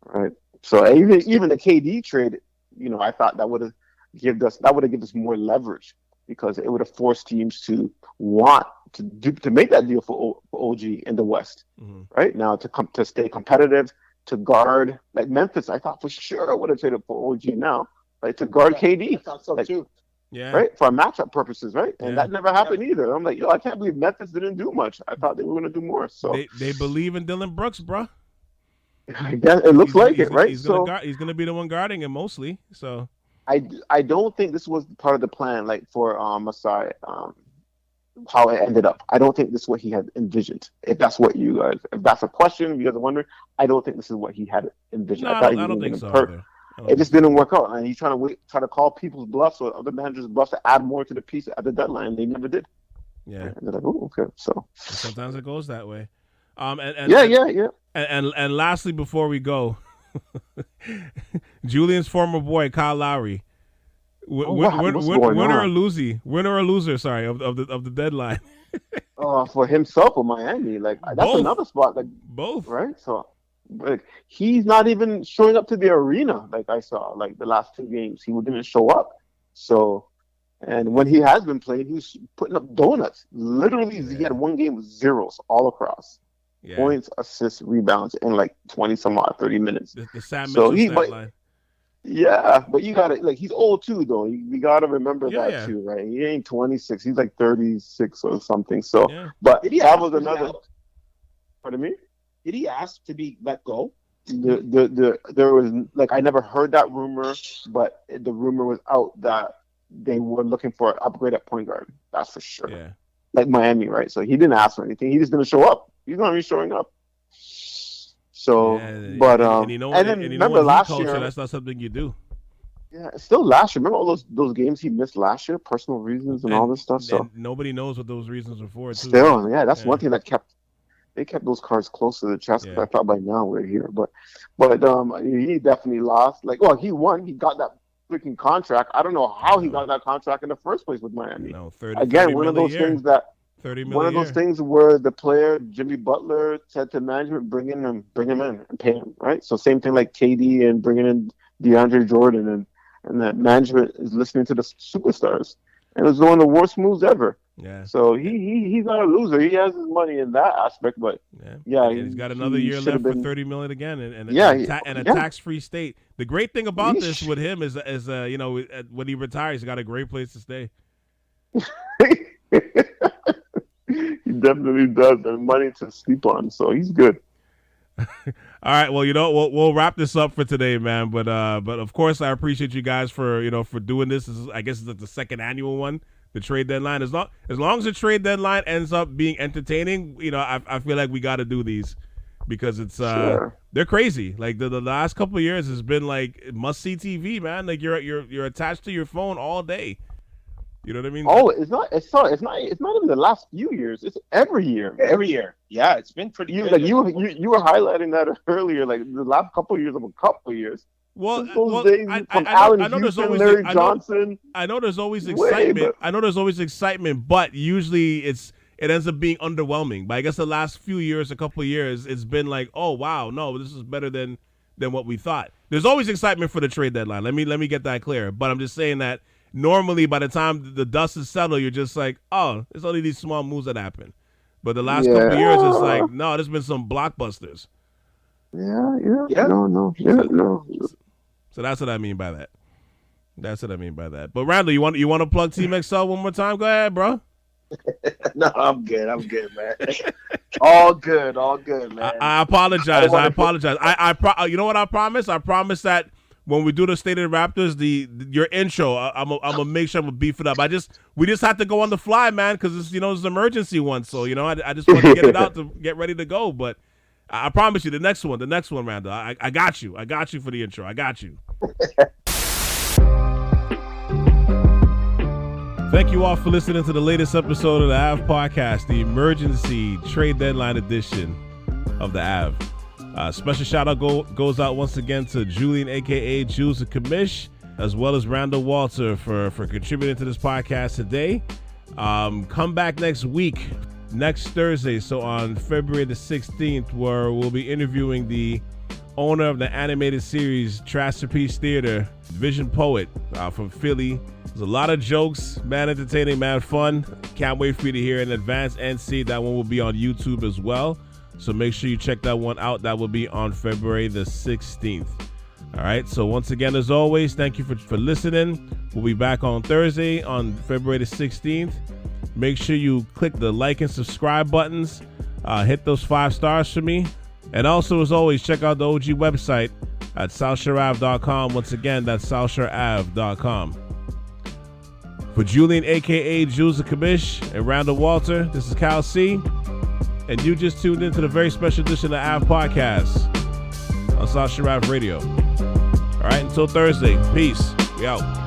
Speaker 4: Right. So even the KD trade, I thought that would have given us more leverage, because it would have forced teams to want to make that deal for OG in the West, right? Now to stay competitive, to guard like Memphis, I thought for sure would have traded for OG now, like to guard KD.
Speaker 5: I thought so
Speaker 4: like,
Speaker 5: too.
Speaker 2: Yeah.
Speaker 4: Right, for matchup purposes, right? And
Speaker 2: Yeah.
Speaker 4: that never happened either. I'm like, yo, I can't believe Memphis didn't do much. I thought they were going to do more. So
Speaker 2: They believe in Dylan Brooks, bro.
Speaker 4: I guess it looks like it, right?
Speaker 2: He's
Speaker 4: So
Speaker 2: gonna be the one guarding him mostly. So
Speaker 4: I don't think this was part of the plan, like for Masai, how it ended up. I don't think this is what he had envisioned. If that's a question, you guys are wondering, I don't think this is what he had envisioned.
Speaker 2: no,
Speaker 4: I thought he
Speaker 2: I
Speaker 4: was
Speaker 2: don't
Speaker 4: gonna
Speaker 2: think so.
Speaker 4: perk. It just didn't work out, and he's trying to call people's bluffs or other managers' bluffs to add more to the piece at the deadline. They never did.
Speaker 2: Yeah.
Speaker 4: And they're like, oh, okay. So
Speaker 2: Sometimes it goes that way.
Speaker 4: yeah.
Speaker 2: And lastly, before we go, Julian's former boy Kyle Lowry, winner or loser, sorry, of the deadline.
Speaker 4: For himself or Miami, like that's
Speaker 2: Both.
Speaker 4: another spot, like
Speaker 2: Both.
Speaker 4: right. So like he's not even showing up to the arena. Like I saw, like the last 2 games, he didn't show up. So, and when he has been playing, he was putting up donuts. Literally, he had 1 game with zeros all across.
Speaker 2: Yeah.
Speaker 4: Points, assists, rebounds in like 20 some odd 30 minutes.
Speaker 2: The Sam
Speaker 4: So
Speaker 2: Mitchell stat line.
Speaker 4: Yeah, but you gotta he's old too though. You gotta remember that
Speaker 2: Yeah.
Speaker 4: too, right? He ain't 26. He's like 36 or something. So,
Speaker 2: Yeah.
Speaker 4: but
Speaker 5: Did he
Speaker 4: that
Speaker 5: ask
Speaker 4: was
Speaker 5: to be
Speaker 4: another.
Speaker 5: out?
Speaker 4: Pardon me.
Speaker 5: Did he ask to be let go?
Speaker 4: There was like I never heard that rumor, but the rumor was out that they were looking for an upgrade at point guard. That's for sure.
Speaker 2: Yeah.
Speaker 4: Like Miami, right? So he didn't ask for anything. He just didn't show up. He's not even showing up. So,
Speaker 2: Yeah,
Speaker 4: but
Speaker 2: and you know,
Speaker 4: and then
Speaker 2: and you know
Speaker 4: remember
Speaker 2: when he
Speaker 4: last
Speaker 2: culture,
Speaker 4: year.
Speaker 2: that's not something you do.
Speaker 4: Yeah, still last year. Remember all those games he missed last year, personal reasons and all this stuff. So
Speaker 2: and nobody knows what those reasons were for. Too.
Speaker 4: still, yeah, that's
Speaker 2: Yeah.
Speaker 4: one thing that they kept those cards close to the chest. 'Cause
Speaker 2: Yeah.
Speaker 4: I thought by now we're here, but he definitely lost. Like, well, he won. He got that freaking contract. I don't know how he got that contract in the first place with Miami.
Speaker 2: No, 30,
Speaker 4: Again,
Speaker 2: 30
Speaker 4: one of
Speaker 2: million
Speaker 4: those
Speaker 2: a year.
Speaker 4: things that
Speaker 2: 30 million
Speaker 4: one of
Speaker 2: a
Speaker 4: those
Speaker 2: year.
Speaker 4: things where the player Jimmy Butler said to management, bring him in and pay him, right? So same thing like KD and bringing in DeAndre Jordan and that management is listening to the superstars, and it was one of the worst moves ever.
Speaker 2: Yeah.
Speaker 4: So he's not a loser. He has his money in that aspect, but yeah,
Speaker 2: And he's got another year left for 30 million again, and a tax-free state. The great thing about this with him is you know, when he retires, he's got a great place to stay.
Speaker 4: He definitely does, and money to sleep on, so he's good.
Speaker 2: All right, well, you know, we'll wrap this up for today, man. But of course, I appreciate you guys for doing this. I guess it's like the second annual one, the trade deadline. As long as the trade deadline ends up being entertaining, you know, I feel like we got to do these because it's
Speaker 4: Sure.
Speaker 2: they're crazy. Like the last couple of years has been like must see TV, man. Like you're attached to your phone all day. You know what I mean?
Speaker 4: Oh, it's not even the last few years. It's every year.
Speaker 5: Every year. Yeah, it's been pretty
Speaker 4: You
Speaker 5: good.
Speaker 4: like you were highlighting that earlier, like the last couple of years of a couple of years.
Speaker 2: Well,
Speaker 4: Those days
Speaker 2: I
Speaker 4: from
Speaker 2: know
Speaker 4: Allen
Speaker 2: there's
Speaker 4: Houston,
Speaker 2: always
Speaker 4: Larry Johnson.
Speaker 2: I know there's always
Speaker 4: Way,
Speaker 2: excitement.
Speaker 4: but-
Speaker 2: I know there's always excitement, but usually it ends up being underwhelming. But I guess the last few years, a couple of years, it's been like, oh wow, no, this is better than what we thought. There's always excitement for the trade deadline. Let me get that clear. But I'm just saying that normally by the time the dust is settled, you're just like, oh, it's only these small moves that happen. But the last couple of years, it's like, no, there's been some blockbusters.
Speaker 4: Yeah.
Speaker 5: Yeah.
Speaker 4: No.
Speaker 2: So that's what I mean by that. But Randall, you want to plug Team Excel one more time? Go ahead, bro.
Speaker 5: No, I'm good, man. all good, man.
Speaker 2: I apologize. You know what I promise? I promise that when we do the State of the Raptors, your intro, I'm gonna make sure I'm gonna beef it up. We just have to go on the fly, man, because it's it's an emergency one. So I just want to get it out to get ready to go. But I promise you, the next one, Randall, I got you. I got you for the intro. I got you. Thank you all for listening to the latest episode of the AV Podcast, the emergency trade deadline edition of the AV. Special shout out goes out once again to Julian, aka Jules the Commish, as well as Randall Walter for contributing to this podcast today. Come back next week, next Thursday, so on February the 16th, where we'll be interviewing the owner of the animated series Masterpiece Theater, Vision Poet from Philly, There's a lot of jokes, mad entertaining, mad fun. Can't wait for you to hear in advance and see. That one will be on YouTube as well. So make sure you check that one out. That will be on February the 16th. All right. So once again, as always, thank you for listening. We'll be back on Thursday on February the 16th. Make sure you click the like and subscribe buttons. Hit those 5 stars for me. And also, as always, check out the OG website at southshoreave.com. Once again, that's southshoreave.com. For Julian, a.k.a. Jules the Commish, and Randall Walter, this is Cal C. And you just tuned into the very special edition of the Ave Podcast on South Shore Ave Radio. All right, until Thursday, peace. We out.